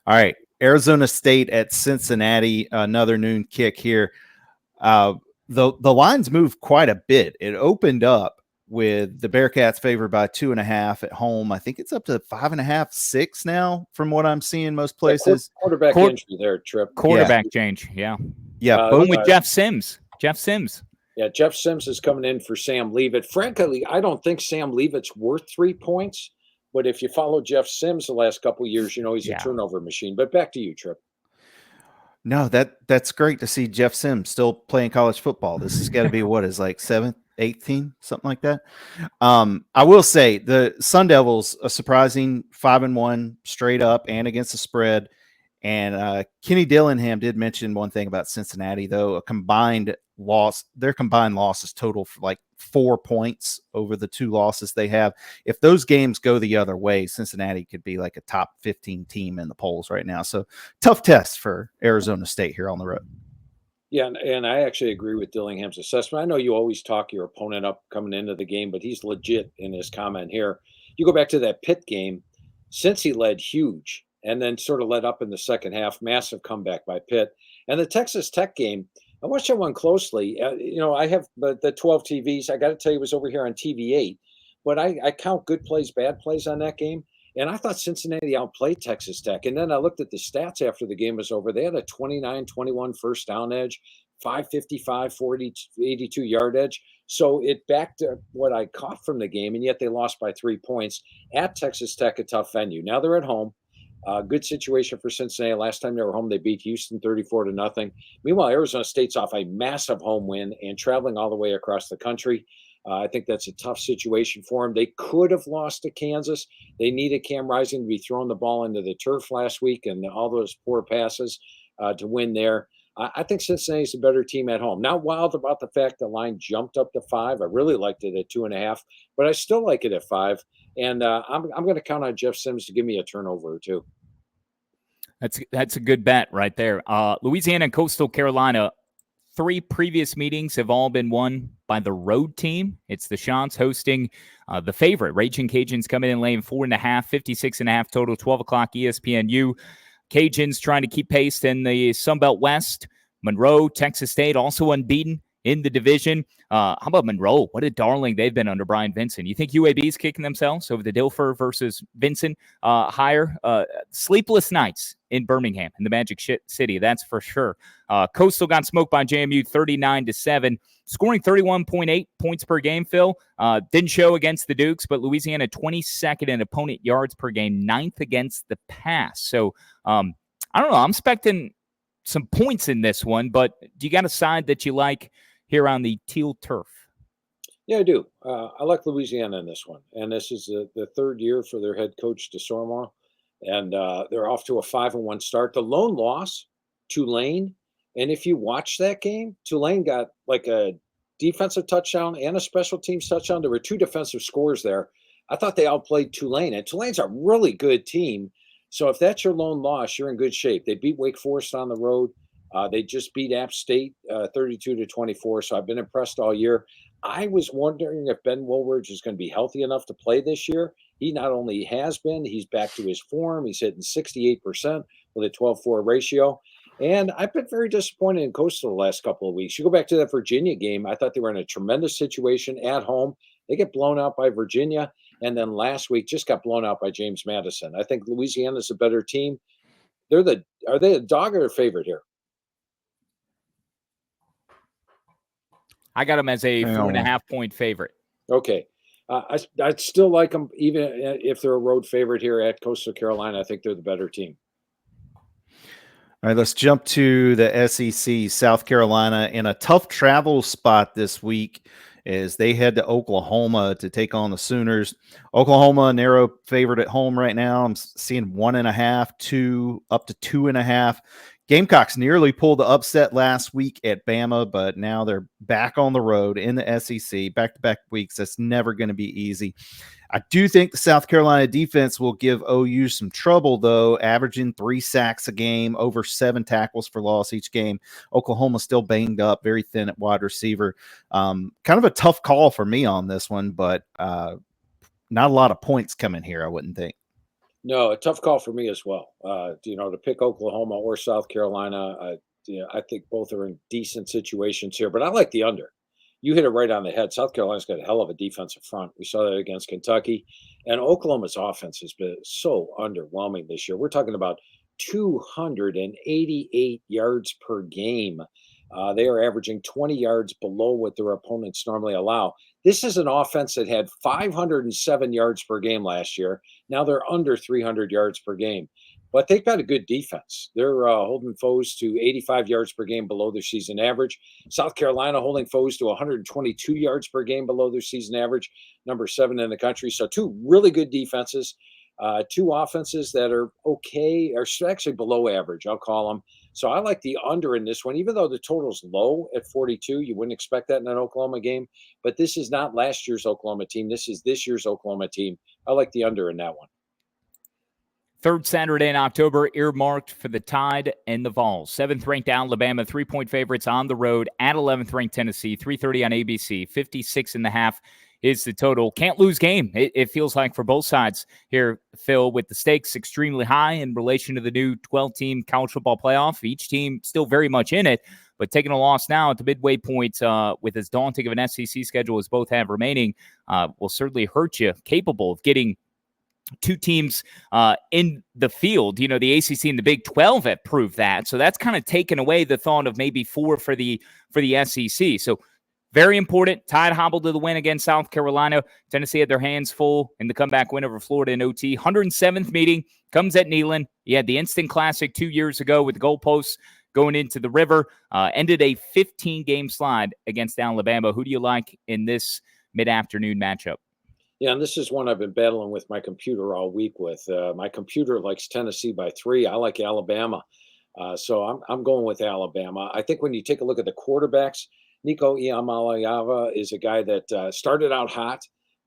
All right. Arizona State at Cincinnati, another noon kick here. The lines moved quite a bit. It opened up with the Bearcats favored by 2.5 at home. I think it's up to 5.5, 6 now from what I'm seeing most places. Quarterback injury there, Tripp. Quarterback change. Yeah. Yeah. Both with Jeff Sims. Yeah, Jeff Sims is coming in for Sam Leavitt. Frankly, I don't think Sam Leavitt's worth 3 points. But if you follow Jeff Sims the last couple of years, he's a turnover machine. But back to you, Tripp. No, that's great to see Jeff Sims still playing college football. This has got to be what is like 7th, 18, something like that. I will say the Sun Devils a surprising 5-1 straight up and against the spread. And Kenny Dillingham did mention one thing about Cincinnati, though, their combined losses total for like 4 points over the 2 losses they have. If those games go the other way, Cincinnati could be like a top 15 team in the polls right now. So tough test for Arizona State here on the road. Yeah, and I actually agree with Dillingham's assessment. I know you always talk your opponent up coming into the game, but he's legit in his comment here. You go back to that Pitt game, since he led huge and then sort of let up in the second half, massive comeback by Pitt. And the Texas Tech game, I watched that one closely. I have the 12 TVs. I got to tell you, it was over here on TV8. But I count good plays, bad plays on that game. And I thought Cincinnati outplayed Texas Tech. And then I looked at the stats after the game was over. They had a 29-21 first down edge, 555, 82-yard edge. So it backed up what I caught from the game, and yet they lost by 3 points at Texas Tech, a tough venue. Now they're at home. Good situation for Cincinnati. Last time they were home, they beat Houston 34-0. Meanwhile, Arizona State's off a massive home win and traveling all the way across the country. I think that's a tough situation for them. They could have lost to Kansas. They needed Cam Rising to be throwing the ball into the turf last week and all those poor passes to win there. I think Cincinnati's a better team at home. Not wild about the fact the line jumped up to 5. I really liked it at 2.5, but I still like it at 5. And I'm going to count on Jeff Sims to give me a turnover or 2. That's a good bet right there. Louisiana and Coastal Carolina, 3 previous meetings have all been won by the road team. It's the Chants hosting the favorite. Raging Cajuns coming in laying 4.5, 56.5 total, 12 o'clock ESPNU. Cajuns trying to keep pace in the Sunbelt West. Monroe, Texas State also unbeaten in the division. How about Monroe? What a darling they've been under Brian Vincent. You think UAB's kicking themselves over the Dilfer versus Vincent hire? Sleepless nights in Birmingham, in the Magic City, that's for sure. Coastal got smoked by JMU 39-7, scoring 31.8 points per game, Phil. Didn't show against the Dukes, but Louisiana 22nd in opponent yards per game, 9th against the pass. So, I don't know. I'm expecting some points in this one, but do you got a side that you like here on the teal turf? Yeah, I do. I like Louisiana in this one, and this is the third year for their head coach DeSormeaux, and they're off to a 5-1 start. The lone loss, Tulane, and if you watch that game, Tulane got like a defensive touchdown and a special teams touchdown. There were 2 defensive scores there. I thought they outplayed Tulane, and Tulane's a really good team. So if that's your lone loss, you're in good shape. They beat Wake Forest on the road. They just beat App State 32-24. So I've been impressed all year. I was wondering if Ben Woolridge is going to be healthy enough to play this year. He not only has been, he's back to his form. He's hitting 68% with a 12-4 ratio. And I've been very disappointed in Coastal the last couple of weeks. You go back to that Virginia game, I thought they were in a tremendous situation at home. They get blown out by Virginia. And then last week just got blown out by James Madison. I think Louisiana's a better team. Are they a dog or a favorite here? I got them as a 4.5-point favorite. Okay. I'd still like them, even if they're a road favorite here at Coastal Carolina. I think they're the better team. All right, let's jump to the SEC. South Carolina in a tough travel spot this week as they head to Oklahoma to take on the Sooners. Oklahoma, a narrow favorite at home right now. I'm seeing 1.5, 2, up to 2.5. Gamecocks nearly pulled the upset last week at Bama, but now they're back on the road in the SEC, back-to-back weeks. That's never going to be easy. I do think the South Carolina defense will give OU some trouble, though, averaging 3 sacks a game, over 7 tackles for loss each game. Oklahoma still banged up, very thin at wide receiver. Kind of a tough call for me on this one, but not a lot of points coming here, I wouldn't think. No, a tough call for me as well. To pick Oklahoma or South Carolina, I think both are in decent situations here, but I like the under. You hit it right on the head. South Carolina's got a hell of a defensive front. We saw that against Kentucky. And Oklahoma's offense has been so underwhelming this year. We're talking about 288 yards per game. They are averaging 20 yards below what their opponents normally allow. This is an offense that had 507 yards per game last year. Now they're under 300 yards per game. But they've got a good defense. They're holding foes to 85 yards per game below their season average. South Carolina holding foes to 122 yards per game below their season average, number 7 in the country. So 2 really good defenses, 2 offenses that are okay, or actually below average, I'll call them. So I like the under in this one, even though the total's low at 42. You wouldn't expect that in an Oklahoma game. But this is not last year's Oklahoma team. This is this year's Oklahoma team. I like the under in that one. Third Saturday in October, earmarked for the Tide and the Vols. 7th-ranked Alabama, 3-point favorites on the road at 11th-ranked Tennessee, 3:30 on ABC, 56.5 is the total. Can't lose game, it feels like, for both sides here, Phil, with the stakes extremely high in relation to the new 12-team college football playoff. Each team still very much in it, but taking a loss now at the midway point with as daunting of an SEC schedule as both have remaining will certainly hurt you, capable of getting 2 teams in the field. The ACC and the Big 12 have proved that. So that's kind of taken away the thought of maybe 4 for the SEC. So very important. Tide hobbled to the win against South Carolina. Tennessee had their hands full in the comeback win over Florida in OT. 107th meeting comes at Neyland. You had the instant classic 2 years ago with the goalposts going into the river. Ended a 15-game slide against Alabama. Who do you like in this mid-afternoon matchup? Yeah, and this is one I've been battling with my computer all week with. My computer likes Tennessee by 3. I like Alabama. So I'm going with Alabama. I think when you take a look at the quarterbacks, Nico Iamaleava is a guy that started out hot,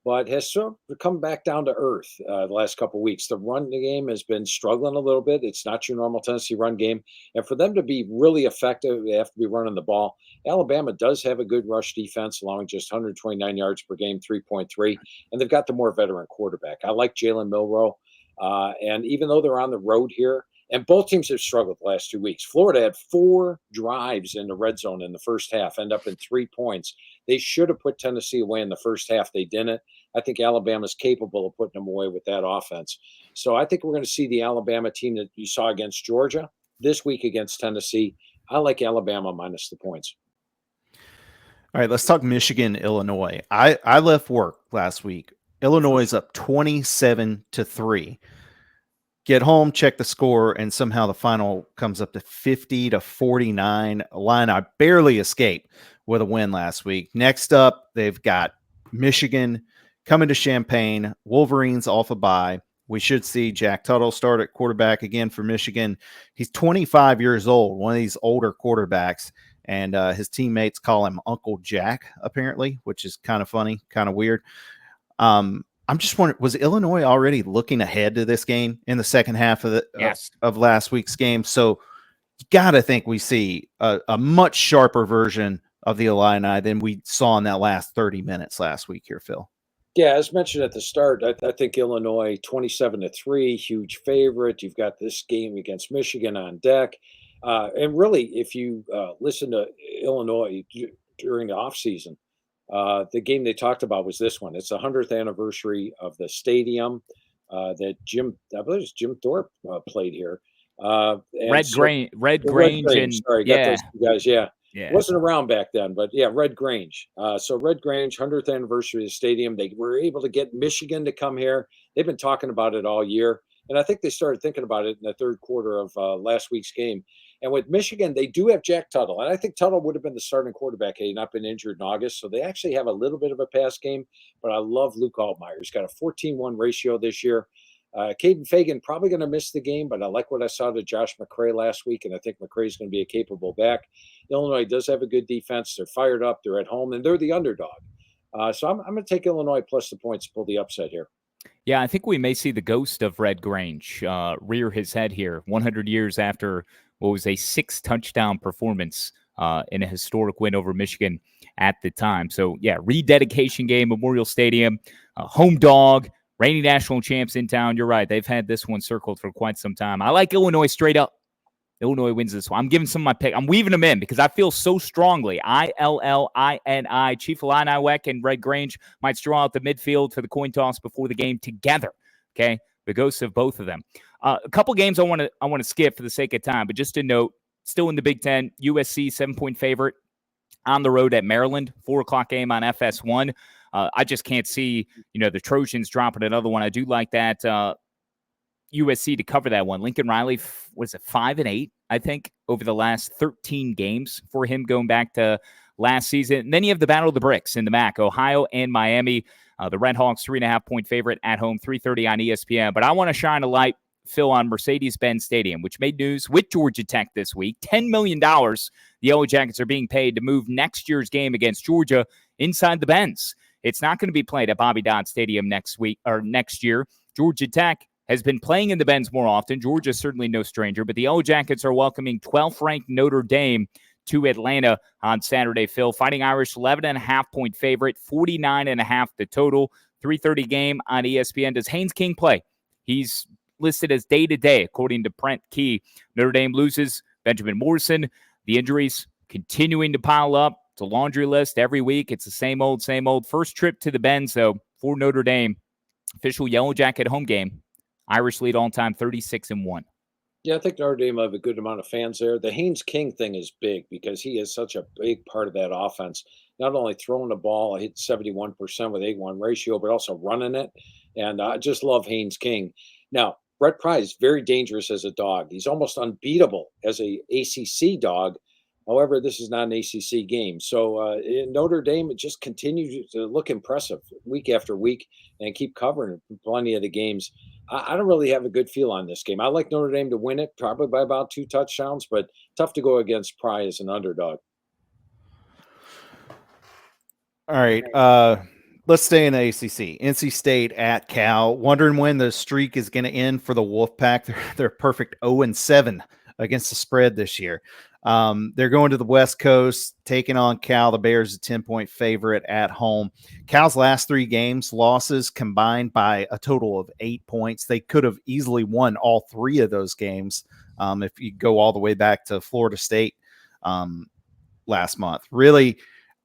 but has sort of come back down to earth the last couple of weeks. The run game has been struggling a little bit. It's not your normal Tennessee run game. And for them to be really effective, they have to be running the ball. Alabama does have a good rush defense, allowing just 129 yards per game, 3.3. And they've got the more veteran quarterback. I like Jalen Milroe. And even though they're on the road here, and both teams have struggled the last 2 weeks. Florida had 4 drives in the red zone in the first half, end up in 3 points. They should have put Tennessee away in the first half. They didn't. I think Alabama's capable of putting them away with that offense. So I think we're going to see the Alabama team that you saw against Georgia this week against Tennessee. I like Alabama minus the points. All right, let's talk Michigan, Illinois. I left work last week. Illinois is up 27-3. get home, check the score, and somehow the final comes up to 50-49. Illini barely escaped with a win last week. Next up, they've got Michigan coming to Champaign. Wolverines off a bye. We should see Jack Tuttle start at quarterback again for Michigan. He's 25 years old, one of these older quarterbacks, and his teammates call him Uncle Jack, apparently, which is kind of funny, kind of weird. I'm just wondering, was Illinois already looking ahead to this game in the second half of of last week's game? So you got to think we see a much sharper version of the Illini than we saw in that last 30 minutes last week here, Phil. Yeah, as mentioned at the start, I think Illinois 27-3, huge favorite. You've got this game against Michigan on deck. And really, if you listen to Illinois during the offseason, the game they talked about was this one. It's the 100th anniversary of the stadium that I believe it's Jim Thorpe played here. Red Grange, and sorry, got those two guys. Yeah. Yeah. Wasn't around back then, but yeah, Red Grange. So Red Grange, 100th anniversary of the stadium. They were able to get Michigan to come here. They've been talking about it all year. And I think they started thinking about it in the third quarter of last week's game. And with Michigan, they do have Jack Tuttle. And I think Tuttle would have been the starting quarterback had he not been injured in August. So they actually have a little bit of a pass game. But I love Luke Altmaier. He's got a 14-1 ratio this year. Caden Fagan probably going to miss the game, but I like what I saw to Josh McCray last week, and I think McCray's going to be a capable back. Illinois does have a good defense. They're fired up. They're at home, and they're the underdog. So I'm going to take Illinois plus the points to pull the upset here. Yeah, I think we may see the ghost of Red Grange rear his head here 100 years after what was a 6-touchdown performance in a historic win over Michigan at the time. So, yeah, rededication game, Memorial Stadium, home dog. Reigning national champs in town. You're right. They've had this one circled for quite some time. I like Illinois straight up. Illinois wins this one. I'm giving some of my pick. I'm weaving them in because I feel so strongly. ILLINI. Chief Illini Weck and Red Grange might straw out the midfield for the coin toss before the game together. Okay, the ghosts of both of them. A couple games I want to skip for the sake of time, but just to note, still in the Big Ten, USC 7-point favorite on the road at Maryland. 4:00 game on FS1. I just can't see, the Trojans dropping another one. I do like that USC to cover that one. Lincoln Riley, was it 5-8, I think, over the last 13 games for him going back to last season. And then you have the Battle of the Bricks in the MAC, Ohio and Miami. The Red Hawks, 3.5-point favorite at home, 3:30 on ESPN. But I want to shine a light, Phil, on Mercedes-Benz Stadium, which made news with Georgia Tech this week. $10 million the Yellow Jackets are being paid to move next year's game against Georgia inside the Benz. It's not going to be played at Bobby Dodd Stadium next year. Georgia Tech has been playing in the Benz more often. Georgia's certainly no stranger, but the Yellow Jackets are welcoming 12th-ranked Notre Dame to Atlanta on Saturday, Phil. Fighting Irish, 11.5-point favorite, 49.5 the total. 3:30 game on ESPN. Does Haynes King play? He's listed as day-to-day, according to Brent Key. Notre Dame loses Benjamin Morrison. The injuries continuing to pile up. It's a laundry list every week. It's the same old, same old. First trip to the Benz, though, for Notre Dame. Official Yellow Jacket home game. Irish lead all-time 36-1. Yeah, I think Notre Dame will have a good amount of fans there. The Haynes King thing is big because he is such a big part of that offense. Not only throwing the ball, I hit 71% with 8-1 ratio, but also running it. And I just love Haynes King. Now, Brett Pry is very dangerous as a dog. He's almost unbeatable as a ACC dog. However, this is not an ACC game. So in Notre Dame, it just continues to look impressive week after week and keep covering plenty of the games. I don't really have a good feel on this game. I like Notre Dame to win it, probably by about 2 touchdowns, but tough to go against Pry as an underdog. All right. Let's stay in the ACC. NC State at Cal. Wondering when the streak is going to end for the Wolfpack. They're perfect 0-7 against the spread this year. They're going to the West Coast, taking on Cal. The Bears, a 10-point favorite at home. Cal's last 3 games, losses combined by a total of 8 points. They could have easily won all 3 of those games if you go all the way back to Florida State last month. Really,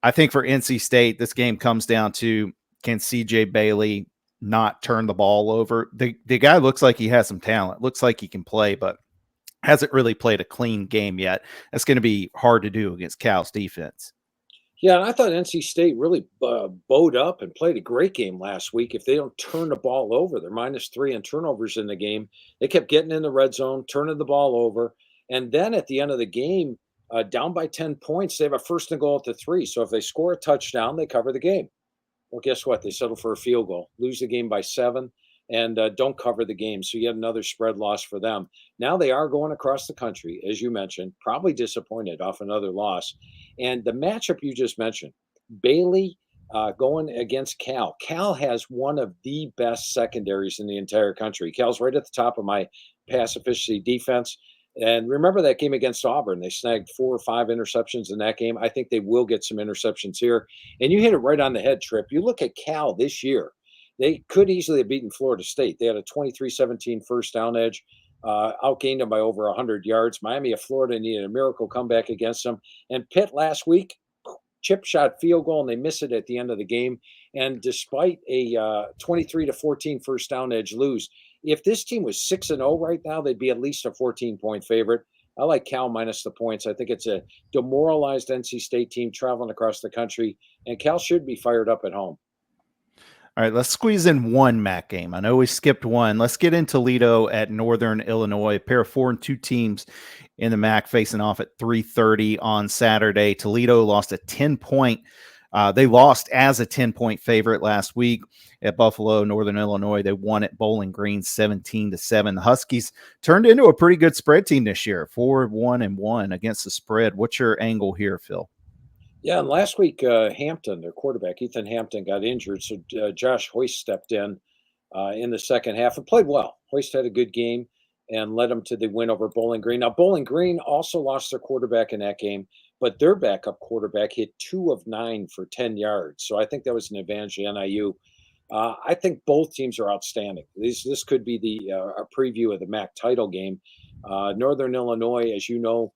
I think for NC State, this game comes down to, can CJ Bailey not turn the ball over? The guy looks like he has some talent, looks like he can play, but hasn't really played a clean game yet. That's going to be hard to do against Cal's defense. Yeah, and I thought NC State really bowed up and played a great game last week. If they don't turn the ball over, they're -3 in turnovers in the game. They kept getting in the red zone, turning the ball over, and then at the end of the game, down by 10 points, they have a first and goal at the 3. So if they score a touchdown, they cover the game. Well, guess what? They settle for a field goal, lose the game by 7, and don't cover the game. So you had another spread loss for them. Now they are going across the country, as you mentioned, probably disappointed off another loss. And the matchup you just mentioned, Bailey going against Cal. Cal has one of the best secondaries in the entire country. Cal's right at the top of my pass efficiency defense. And remember that game against Auburn? They snagged 4 or 5 interceptions in that game. I think they will get some interceptions here. And you hit it right on the head, Tripp. You look at Cal this year, they could easily have beaten Florida State. They had a 23-17 first down edge, outgained them by over 100 yards. Miami of Florida needed a miracle comeback against them. And Pitt last week, chip shot field goal, and they miss it at the end of the game. And despite a 23-14 first down edge lose, if this team was 6-0 right now, they'd be at least a 14-point favorite. I like Cal minus the points. I think it's a demoralized NC State team traveling across the country, and Cal should be fired up at home. All right, let's squeeze in one MAC game. I know we skipped one. Let's get in Toledo at Northern Illinois. A pair of 4-2 teams in the MAC facing off at 3:30 on Saturday. Toledo lost a 10-point. They lost as a 10-point favorite last week at Buffalo, Northern Illinois. They won at Bowling Green 17-7. The Huskies turned into a pretty good spread team this year, 4-1-1 against the spread. What's your angle here, Phil? Yeah, and last week, Hampton, their quarterback, Ethan Hampton, got injured. So Josh Hoist stepped in the second half and played well. Hoist had a good game and led them to the win over Bowling Green. Now, Bowling Green also lost their quarterback in that game, but their backup quarterback hit 2 of 9 for 10 yards. So I think that was an advantage to NIU. I think both teams are outstanding. This could be a preview of the MAC title game. Northern Illinois, as you know,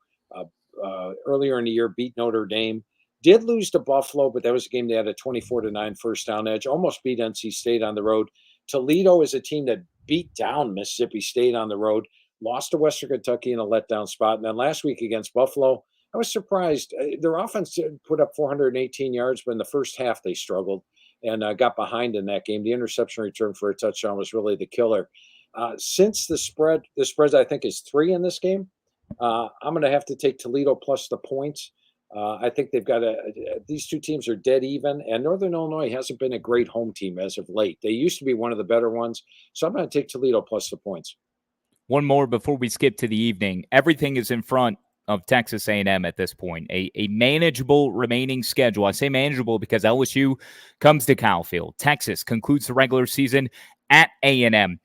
earlier in the year beat Notre Dame. Did lose to Buffalo, but that was a game they had a 24-9 first down edge. Almost beat NC State on the road. Toledo is a team that beat down Mississippi State on the road, lost to Western Kentucky in a letdown spot. And then last week against Buffalo, I was surprised. Their offense put up 418 yards, but in the first half they struggled and got behind in that game. The interception return for a touchdown was really the killer. Since the spread I think is 3 in this game, I'm going to have to take Toledo plus the points. I think they've got these two teams are dead even, and Northern Illinois hasn't been a great home team as of late. They used to be one of the better ones, so I'm going to take Toledo plus the points. One more before we skip to the evening. Everything is in front of Texas A&M at this point. A manageable remaining schedule. I say manageable because LSU comes to Kyle Field. Texas concludes the regular season at A&M.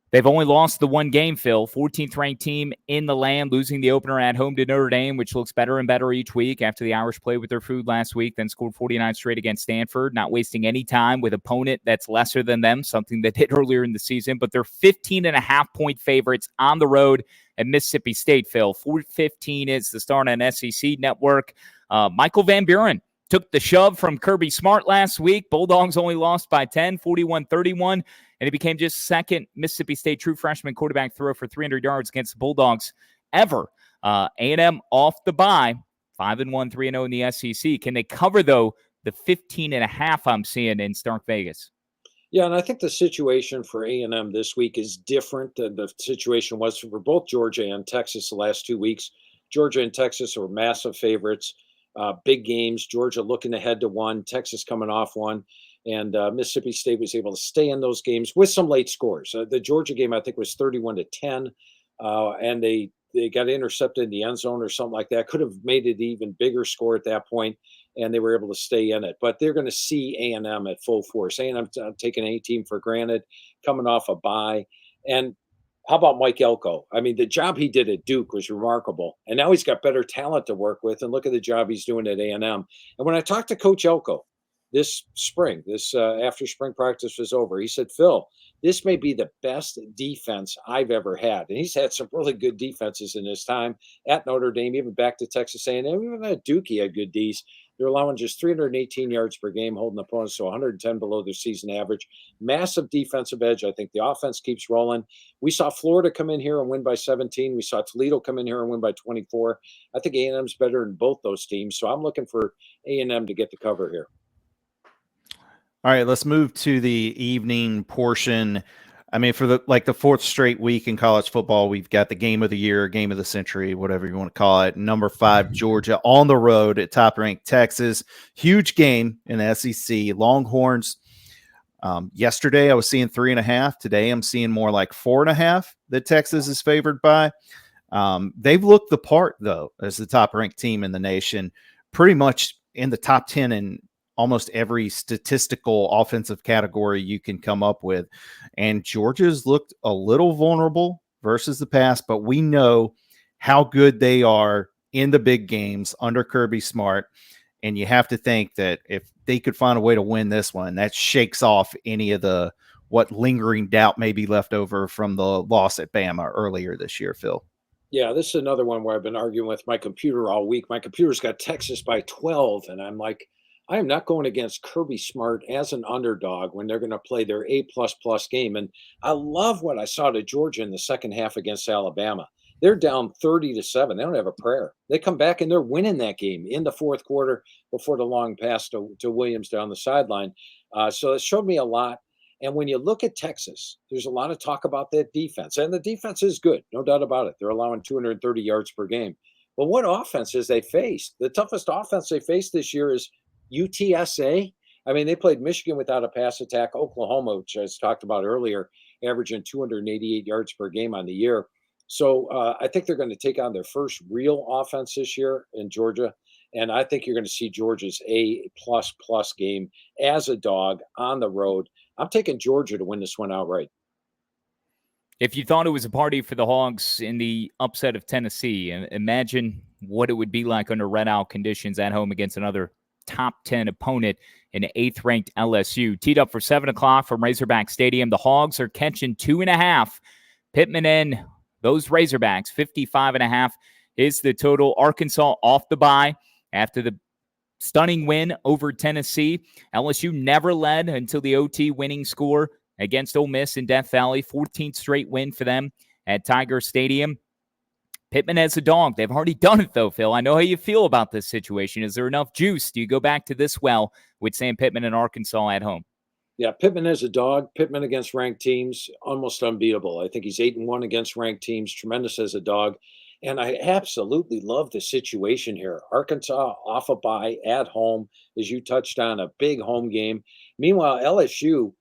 They've only lost the one game, Phil. 14th ranked team in the land, losing the opener at home to Notre Dame, which looks better and better each week after the Irish played with their food last week, then scored 49 straight against Stanford, not wasting any time with opponent that's lesser than them, something they did earlier in the season. But they're 15.5-point favorites on the road at Mississippi State, Phil. 4:15 is the start on SEC Network. Michael Van Buren took the shove from Kirby Smart last week. Bulldogs only lost by 10, 41-31. And he became just second Mississippi State true freshman quarterback throw for 300 yards against the Bulldogs ever. A&M off the bye, 5-1, 3-0 in the SEC. Can they cover, though, the 15.5 I'm seeing in Stark Vegas? Yeah, and I think the situation for A&M this week is different than the situation was for both Georgia and Texas the last 2 weeks. Georgia and Texas were massive favorites, big games. Georgia looking ahead to one, Texas coming off one. And Mississippi State was able to stay in those games with some late scores. The Georgia game, I think, was 31-10, and they got intercepted in the end zone or something like that. Could have made it an even bigger score at that point, and they were able to stay in it. But they're going to see A&M at full force. A&M taking any team for granted, coming off a bye. And how about Mike Elko? I mean, the job he did at Duke was remarkable, and now he's got better talent to work with. And look at the job he's doing at A&M. And when I talked to Coach Elko this spring, after spring practice was over, he said, Phil, this may be the best defense I've ever had. And he's had some really good defenses in his time at Notre Dame, even back to Texas A&M, even at Duke, he had good Ds. They're allowing just 318 yards per game, holding opponents to 110 below their season average. Massive defensive edge. I think the offense keeps rolling. We saw Florida come in here and win by 17. We saw Toledo come in here and win by 24. I think A&M's better than both those teams, so I'm looking for A&M to get the cover here. All right, let's move to the evening portion. I mean, for the fourth straight week in college football, we've got the game of the year, game of the century, whatever you want to call it. Number 5, Georgia on the road at top-ranked Texas. Huge game in the SEC. Longhorns. Yesterday, I was seeing 3.5. Today, I'm seeing more like 4.5 that Texas is favored by. They've looked the part, though, as the top-ranked team in the nation, pretty much in the top 10 in almost every statistical offensive category you can come up with. And Georgia's looked a little vulnerable versus the past, but we know how good they are in the big games under Kirby Smart. And you have to think that if they could find a way to win this one, that shakes off any of the what lingering doubt may be left over from the loss at Bama earlier this year, Phil. Yeah, this is another one where I've been arguing with my computer all week. My computer's got Texas by 12, and I'm like, I am not going against Kirby Smart as an underdog when they're going to play their A++ game. And I love what I saw to Georgia in the second half against Alabama. They're down 30-7. They don't have a prayer. They come back and they're winning that game in the fourth quarter before the long pass to Williams down the sideline. So it showed me a lot. And when you look at Texas, there's a lot of talk about that defense. And the defense is good, no doubt about it. They're allowing 230 yards per game. But what offenses they faced? The toughest offense they faced this year is UTSA. I mean, they played Michigan without a pass attack. Oklahoma, which I talked about earlier, averaging 288 yards per game on the year. So I think they're going to take on their first real offense this year in Georgia. And I think you're going to see Georgia's A++ game as a dog on the road. I'm taking Georgia to win this one outright. If you thought it was a party for the Hogs in the upset of Tennessee, imagine what it would be like under red owl conditions at home against another top 10 opponent in 8th-ranked LSU. Teed up for 7 o'clock from Razorback Stadium. The Hogs are catching 2.5. Pittman and those Razorbacks, 55.5 is the total. Arkansas off the bye after the stunning win over Tennessee. LSU never led until the OT winning score against Ole Miss in Death Valley. 14th straight win for them at Tiger Stadium. Pittman as a dog. They've already done it, though, Phil. I know how you feel about this situation. Is there enough juice? Do you go back to this well with Sam Pittman and Arkansas at home? Yeah, Pittman as a dog. Pittman against ranked teams, almost unbeatable. I think he's 8-1 against ranked teams. Tremendous as a dog. And I absolutely love the situation here. Arkansas off a bye at home, as you touched on, a big home game. Meanwhile, LSU,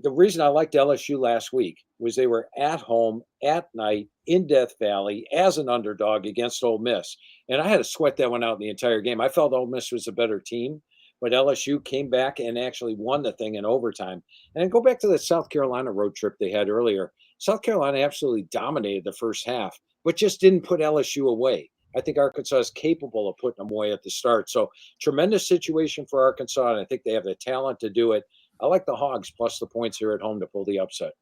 the reason I liked LSU last week was they were at home at night in Death Valley as an underdog against Ole Miss. And I had to sweat that one out in the entire game. I felt Ole Miss was a better team, but LSU came back and actually won the thing in overtime. And go back to the South Carolina road trip they had earlier. South Carolina absolutely dominated the first half, but just didn't put LSU away. I think Arkansas is capable of putting them away at the start. So tremendous situation for Arkansas, and I think they have the talent to do it. I like the Hogs plus the points here at home to pull the upset.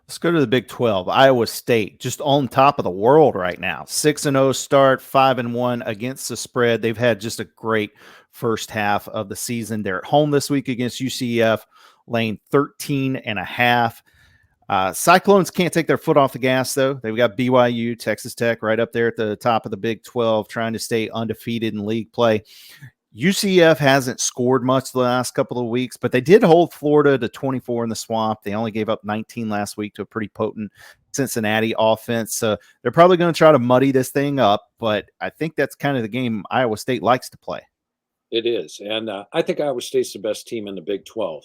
Let's go to the Big 12. Iowa State just on top of the world right now. 6-0 start, 5-1 against the spread. They've had just a great first half of the season. They're at home this week against UCF, laying 13.5. Cyclones can't take their foot off the gas, though. They've got BYU, Texas Tech right up there at the top of the Big 12, trying to stay undefeated in league play. UCF hasn't scored much the last couple of weeks, but they did hold Florida to 24 in the Swamp. They only gave up 19 last week to a pretty potent Cincinnati offense. So they're probably going to try to muddy this thing up, but I think that's kind of the game Iowa State likes to play. It is. And I think Iowa State's the best team in the Big 12.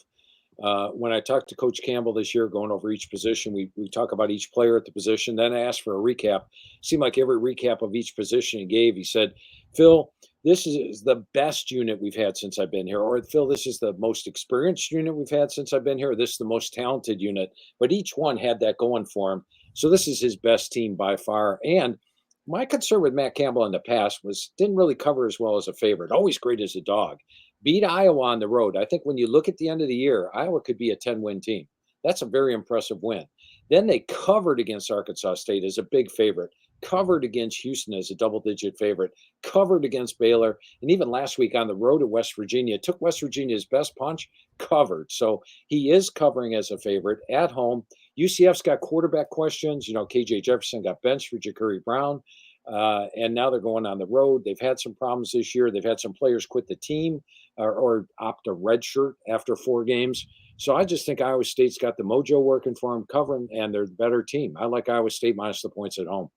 When I talked to Coach Campbell this year, going over each position, we talk about each player at the position, then I asked for a recap. Seemed like every recap of each position he gave, he said, Phil, this is the best unit we've had since I've been here. Or, Phil, this is the most experienced unit we've had since I've been here. This is the most talented unit. But each one had that going for him. So this is his best team by far. And my concern with Matt Campbell in the past was didn't really cover as well as a favorite. Always great as a dog. Beat Iowa on the road. I think when you look at the end of the year, Iowa could be a 10-win team. That's a very impressive win. Then they covered against Arkansas State as a big favorite. covered against Houston as a double-digit favorite, covered against Baylor, and even last week on the road at West Virginia, took West Virginia's best punch, covered. So he is covering as a favorite at home. UCF's got quarterback questions. KJ Jefferson got benched for Ja'Cory Brown, and now they're going on the road. They've had some problems this year. They've had some players quit the team or opt a red shirt after 4 games. So I just think Iowa State's got the mojo working for them, covering, and they're the better team. I like Iowa State minus the points at home.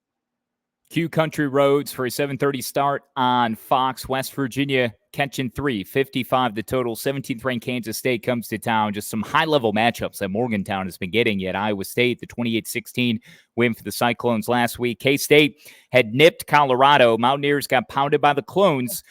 Q Country Roads for a 7:30 start on Fox. West Virginia catching 3, 55 the total. 17th ranked Kansas State comes to town. Just some high-level matchups that Morgantown has been getting. Yet Iowa State, the 28-16 win for the Cyclones last week. K-State had nipped Colorado. Mountaineers got pounded by the Clones.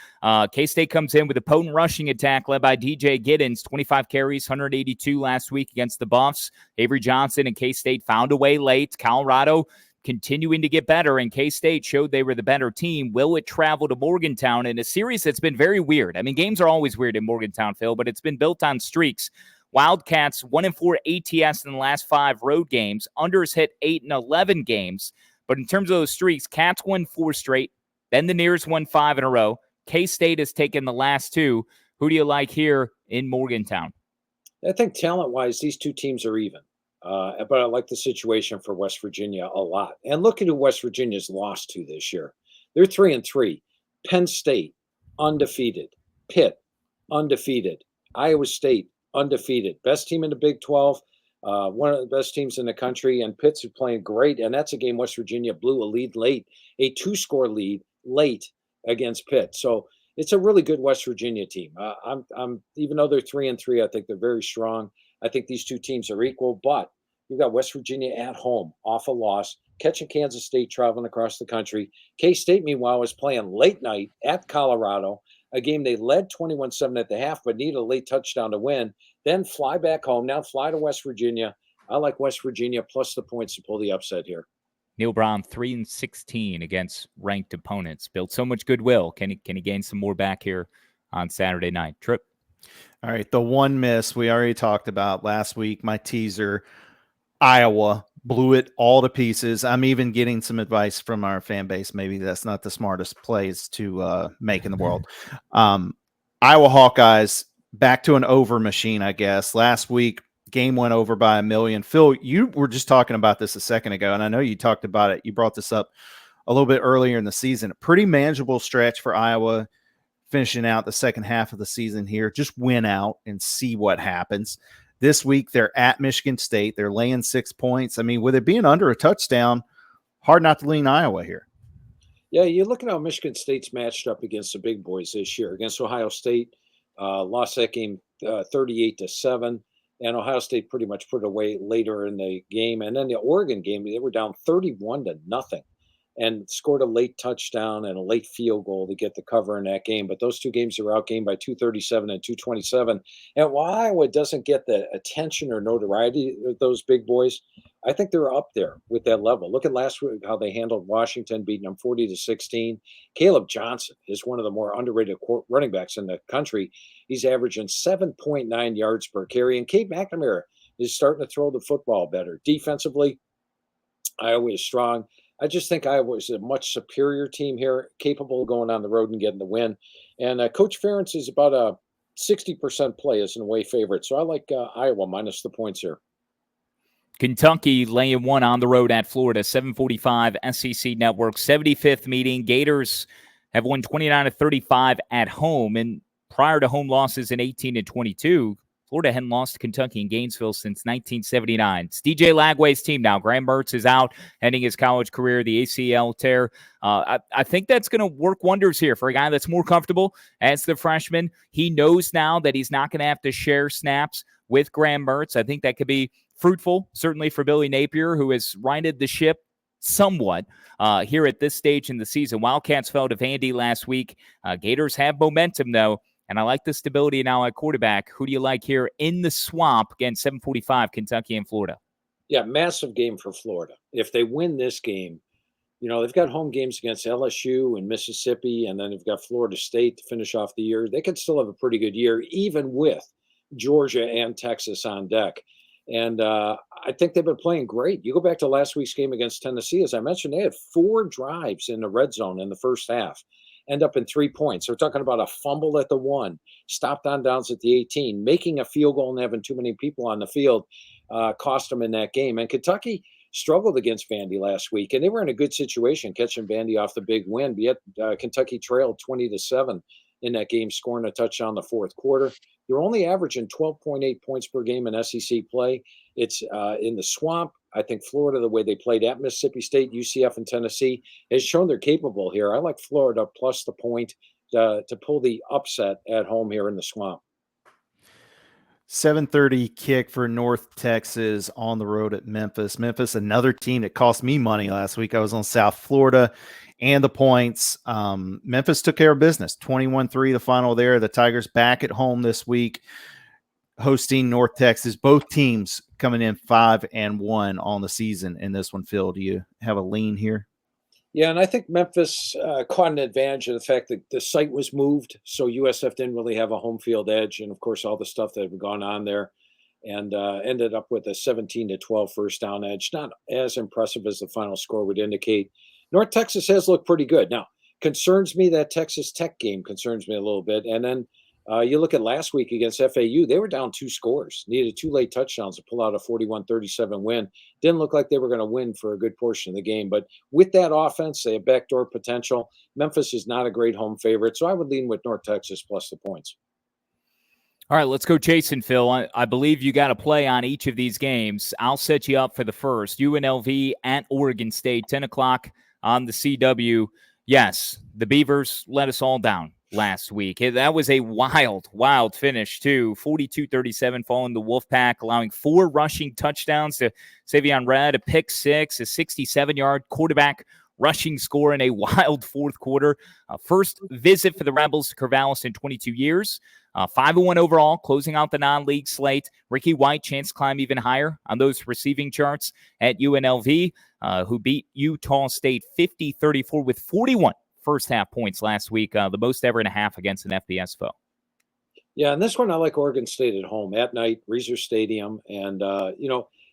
K-State comes in with a potent rushing attack led by DJ Giddens, 25 carries, 182 last week against the Buffs. Avery Johnson and K-State found a way late. Colorado continuing to get better, and K-State showed they were the better team. Will it travel to Morgantown in a series that's been very weird? I mean, games are always weird in Morgantown, Phil, but it's been built on streaks. Wildcats 1-4 ATS in the last 5 road games. Unders hit 8 and 11 games. But in terms of those streaks, Cats won 4 straight. Then the Nears won 5 in a row. K-State has taken the last 2. Who do you like here in Morgantown? I think talent-wise, these two teams are even. But I like the situation for West Virginia a lot. And look at who West Virginia's lost to this year. They're 3-3. Penn State, undefeated. Pitt, undefeated. Iowa State, undefeated. Best team in the Big 12. One of the best teams in the country. And Pitt's playing great. And that's a game West Virginia blew a lead late. A 2-score lead late against Pitt. So it's a really good West Virginia team. I'm even though they're 3-3, I think they're very strong. I think these two teams are equal, but you've got West Virginia at home, off a loss, catching Kansas State traveling across the country. K-State, meanwhile, is playing late night at Colorado, a game they led 21-7 at the half, but needed a late touchdown to win. Then fly back home, now fly to West Virginia. I like West Virginia plus the points to pull the upset here. Neil Brown, 3-16 against ranked opponents. Built so much goodwill. Can he gain some more back here on Saturday night? Tripp. All right, the one miss we already talked about last week, my teaser, Iowa blew it all to pieces. I'm even getting some advice from our fan base. Maybe that's not the smartest plays to make in the world. Iowa Hawkeyes back to an over machine, I guess. Last week, game went over by 1 million. Phil, you were just talking about this a second ago, and I know you talked about it. You brought this up a little bit earlier in the season. A pretty manageable stretch for Iowa, finishing out the second half of the season here. Just win out and see what happens. This week, they're at Michigan State. They're laying 6 points. I mean, with it being under a touchdown, hard not to lean Iowa here. Yeah, you look at how Michigan State's matched up against the big boys this year. Against Ohio State, lost that game 38-7, and Ohio State pretty much put it away later in the game. And then the Oregon game, they were down 31-0 and scored a late touchdown and a late field goal to get the cover in that game. But those two games are outgained by 237 and 227. And while Iowa doesn't get the attention or notoriety of those big boys, I think they're up there with that level. Look at last week, how they handled Washington, beating them 40-16. Caleb Johnson is one of the more underrated running backs in the country. He's averaging 7.9 yards per carry. And Cade McNamara is starting to throw the football better. Defensively, Iowa is strong. I just think Iowa is a much superior team here, capable of going on the road and getting the win. And Coach Ferentz is about a 60% play as an away favorite. So I like Iowa minus the points here. Kentucky laying 1 on the road at Florida, 7:45 SEC Network, 75th meeting. Gators have won 29-35 at home. And prior to home losses in 18 and 22, Florida hadn't lost to Kentucky in Gainesville since 1979. It's DJ Lagway's team now. Graham Mertz is out, ending his college career, the ACL tear. I think that's going to work wonders here for a guy that's more comfortable as the freshman. He knows now that he's not going to have to share snaps with Graham Mertz. I think that could be fruitful, certainly for Billy Napier, who has righted the ship somewhat here at this stage in the season. Wildcats fell to Vandy last week. Gators have momentum, though. And I like the stability now at quarterback. Who do you like here in the swamp against 7:45 Kentucky and Florida? Yeah, massive game for Florida. If they win this game, they've got home games against LSU and Mississippi, and then they've got Florida State to finish off the year. They could still have a pretty good year, even with Georgia and Texas on deck. And I think they've been playing great. You go back to last week's game against Tennessee, as I mentioned, they had 4 drives in the red zone in the first half, end up in 3 points. We're talking about a fumble at the 1, stopped on downs at the 18, making a field goal and having too many people on the field cost them in that game. And Kentucky struggled against Vandy last week, and they were in a good situation catching Vandy off the big win. But yet Kentucky trailed 20-7 in that game, scoring a touchdown in the fourth quarter. They're only averaging 12.8 points per game in SEC play. It's in the swamp. I think Florida, the way they played at Mississippi State, UCF, and Tennessee, has shown they're capable here. I like Florida plus the point to pull the upset at home here in the swamp. 7:30 kick for North Texas on the road at Memphis. Memphis, another team that cost me money last week. I was on South Florida and the points. Memphis took care of business. 21-3 the final there. The Tigers back at home this week, hosting North Texas. Both teams coming in 5-1 on the season in this one. Phil, do you have a lean here? Yeah, and I think Memphis caught an advantage of the fact that the site was moved, so USF didn't really have a home field edge, and of course all the stuff that had gone on there, and ended up with a 17-12 first down edge. Not as impressive as the final score would indicate. North Texas has looked pretty good. Now, concerns me that Texas Tech game concerns me a little bit, and then you look at last week against FAU, they were down 2 scores, needed 2 late touchdowns to pull out a 41-37 win. Didn't look like they were going to win for a good portion of the game. But with that offense, they have backdoor potential. Memphis is not a great home favorite, so I would lean with North Texas plus the points. All right, let's go chasing, Phil. I believe you got a play on each of these games. I'll set you up for the first. UNLV at Oregon State, 10 o'clock on the CW. Yes, the Beavers let us all down last week. That was a wild finish, too. 42-37 following the Wolfpack, allowing 4 rushing touchdowns to Savion Red, a pick 6, a 67-yard quarterback rushing score in a wild fourth quarter. First visit for the Rebels to Corvallis in 22 years. 5-1 overall, closing out the non-league slate. Ricky White, chance to climb even higher on those receiving charts at UNLV, who beat Utah State 50-34 with 41 first half points last week, the most ever in a half against an FBS foe. Yeah, and this one I like Oregon State at home at night, Reser Stadium. And,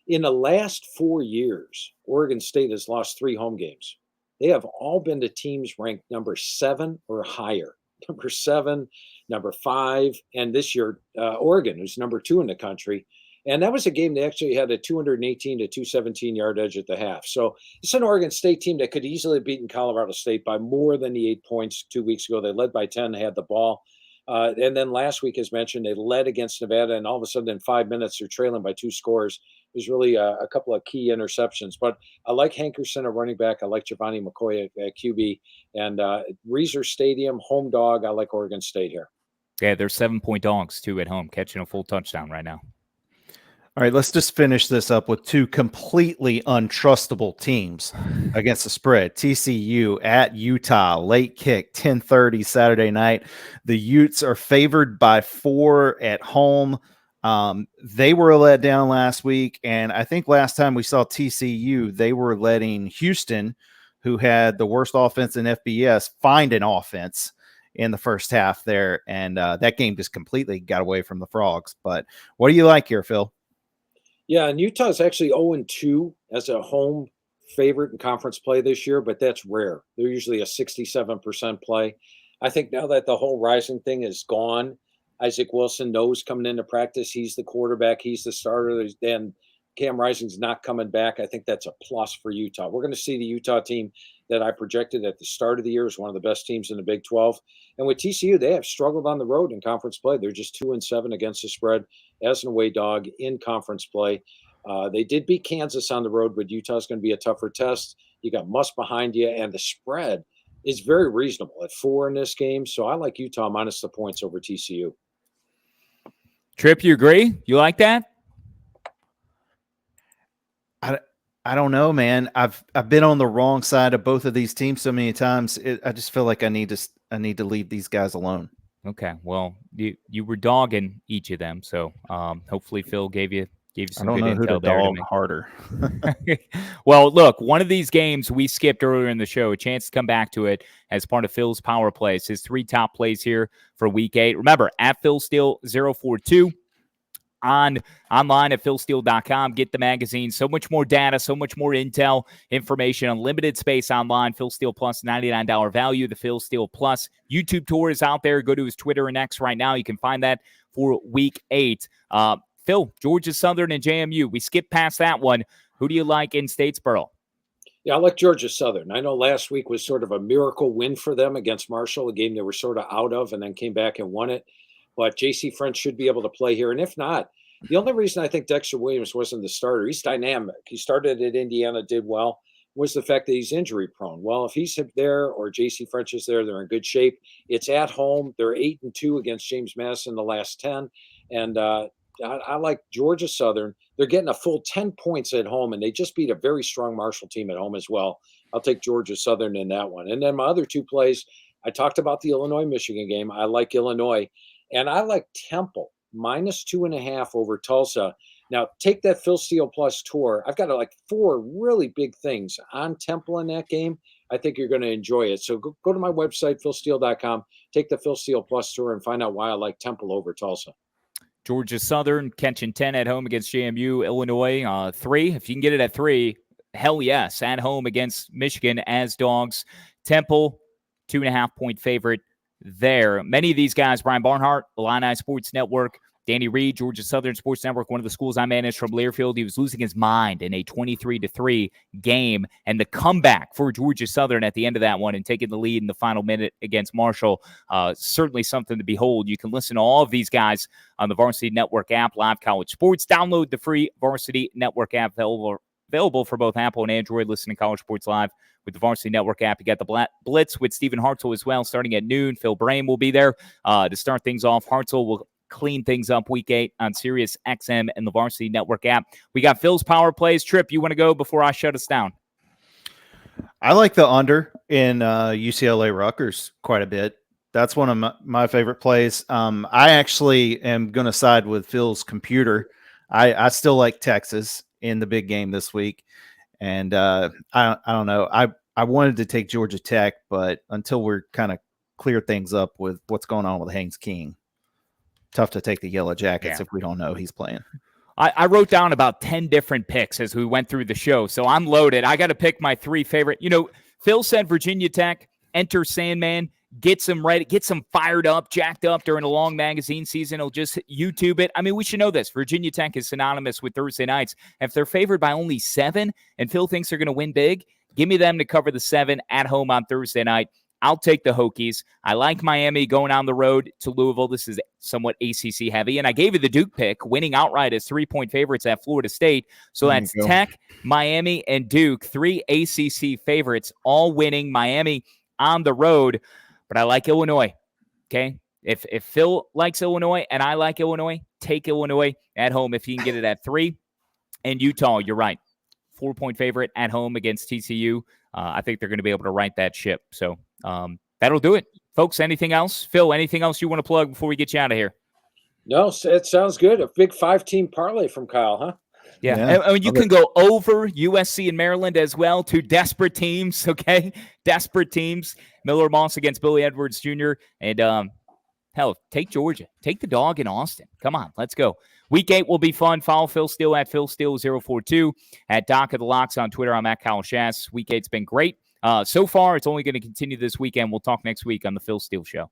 in the last 4 years, Oregon State has lost 3 home games. They have all been to teams ranked number 7 or higher. Number 7, number 5, and this year, Oregon, who's number 2 in the country. And that was a game they actually had a 218-217 yard edge at the half. So it's an Oregon State team that could easily have beaten Colorado State by more than the 8 points 2 weeks ago. They led by 10, had the ball. And then last week, as mentioned, they led against Nevada, and all of a sudden in 5 minutes, they're trailing by 2 scores. There's really a couple of key interceptions. But I like Hankerson at running back. I like Giovanni McCoy at QB. And Reser Stadium, home dog, I like Oregon State here. Yeah, they're 7-point dogs, too, at home, catching a full touchdown right now. All right, let's just finish this up with 2 completely untrustable teams against the spread. TCU at Utah, late kick, 10:30 Saturday night. The Utes are favored by 4 at home. They were let down last week, and I think last time we saw TCU, they were letting Houston, who had the worst offense in FBS, find an offense in the first half there, and that game just completely got away from the Frogs. But what do you like here, Phil? Yeah, and Utah's actually 0-2 as a home favorite in conference play this year, but that's rare. They're usually a 67% play. I think now that the whole Rising thing is gone, Isaac Wilson knows coming into practice he's the quarterback, he's the starter, and Cam Rising's not coming back. I think that's a plus for Utah. We're going to see the Utah team that I projected at the start of the year as one of the best teams in the Big 12. And with TCU, they have struggled on the road in conference play. They're just 2-7 against the spread as an away dog in conference play. They did beat Kansas on the road, but Utah's going to be a tougher test. You got Muss behind you, and the spread is very reasonable at 4 in this game. So I like Utah minus the points over TCU. Tripp, you agree? You like that? I don't know, man. I've been on the wrong side of both of these teams so many times. I just feel like I need to leave these guys alone. Okay, well, you were dogging each of them, so hopefully Phil gave you some good intel there. Dog harder. Well, look, one of these games we skipped earlier in the show, a chance to come back to it as part of Phil's power plays. His 3 top plays here for Week 8. Remember, at Phil Steele 042. online at philsteele.com. Get the magazine. So much more data, so much more intel, information, unlimited space online. Phil Steele Plus, $99 value. The Phil Steele Plus YouTube tour is out there. Go to his Twitter and X right now. You can find that for week 8. Phil, Georgia Southern and JMU. We skipped past that one. Who do you like in Statesboro? Yeah, I like Georgia Southern. I know last week was sort of a miracle win for them against Marshall, a game they were sort of out of and then came back and won it. But J.C. French should be able to play here. And if not, the only reason I think Dexter Williams wasn't the starter, he's dynamic. He started at Indiana, did well, was the fact that he's injury prone. Well, if he's there or J.C. French is there, they're in good shape. It's at home. They're 8-2 against James Madison the last 10. And I like Georgia Southern. They're getting a full 10 points at home, and they just beat a very strong Marshall team at home as well. I'll take Georgia Southern in that one. And then my other two plays, I talked about the Illinois-Michigan game. I like Illinois. And I like Temple, -2.5 over Tulsa. Now, take that Phil Steele Plus tour. I've got like 4 really big things on Temple in that game. I think you're going to enjoy it. So go to my website, philsteele.com, take the Phil Steele Plus tour, and find out why I like Temple over Tulsa. Georgia Southern catching 10 at home against JMU. Illinois, 3. If you can get it at 3, hell yes. At home against Michigan as dogs. Temple, 2.5-point favorite there. Many of these guys, Brian Barnhart, Illini Sports Network, Danny Reed, Georgia Southern Sports Network, one of the schools I managed from Learfield. He was losing his mind in a 23-3 game, and the comeback for Georgia Southern at the end of that one and taking the lead in the final minute against Marshall, certainly something to behold. You can listen to all of these guys on the Varsity Network app, Live College Sports. Download the free Varsity Network app available for both Apple and Android. Listen to College Sports Live with the Varsity Network app. You got the Blitz with Stephen Hartzell as well, starting at noon. Phil Brain will be there to start things off. Hartzell will clean things up week 8 on Sirius XM and the Varsity Network app. We got Phil's Power Plays. Tripp, you want to go before I shut us down? I like the under in UCLA Rutgers quite a bit. That's one of my favorite plays. I actually am going to side with Phil's computer. I still like Texas in the big game this week. And I don't know. I wanted to take Georgia Tech, but until we're kind of clear things up with what's going on with Haynes King, tough to take the Yellow Jackets if we don't know he's playing. I wrote down about 10 different picks as we went through the show, so I'm loaded. I got to pick my 3 favorite. You know, Phil said Virginia Tech, enter Sandman, gets them ready, gets them fired up, jacked up during a long magazine season. He'll just YouTube it. I mean, we should know this. Virginia Tech is synonymous with Thursday nights. If they're favored by only 7 and Phil thinks they're going to win big, give me them to cover the 7 at home on Thursday night. I'll take the Hokies. I like Miami going on the road to Louisville. This is somewhat ACC heavy. And I gave you the Duke pick, winning outright as 3-point favorites at Florida State. So that's Tech, Miami, and Duke, 3 ACC favorites, all winning. Miami on the road. But I like Illinois, okay? If Phil likes Illinois and I like Illinois, take Illinois at home if you can get it at 3. And Utah, you're right, 4-point favorite at home against TCU. I think they're going to be able to right that ship. So that'll do it. Folks, anything else? Phil, anything else you want to plug before we get you out of here? No, it sounds good. A big 5-team parlay from Kyle, huh? Yeah. And you can go over USC and Maryland as well. 2 desperate teams, okay? Desperate teams. Miller Moss against Billy Edwards Jr. And, hell, take Georgia. Take the dog in Austin. Come on, let's go. Week 8 will be fun. Follow Phil Steele at PhilSteele042. At Doc of the Locks on Twitter. I'm at Kyle Schass. Week 8's been great. So far, it's only going to continue this weekend. We'll talk next week on the Phil Steele Show.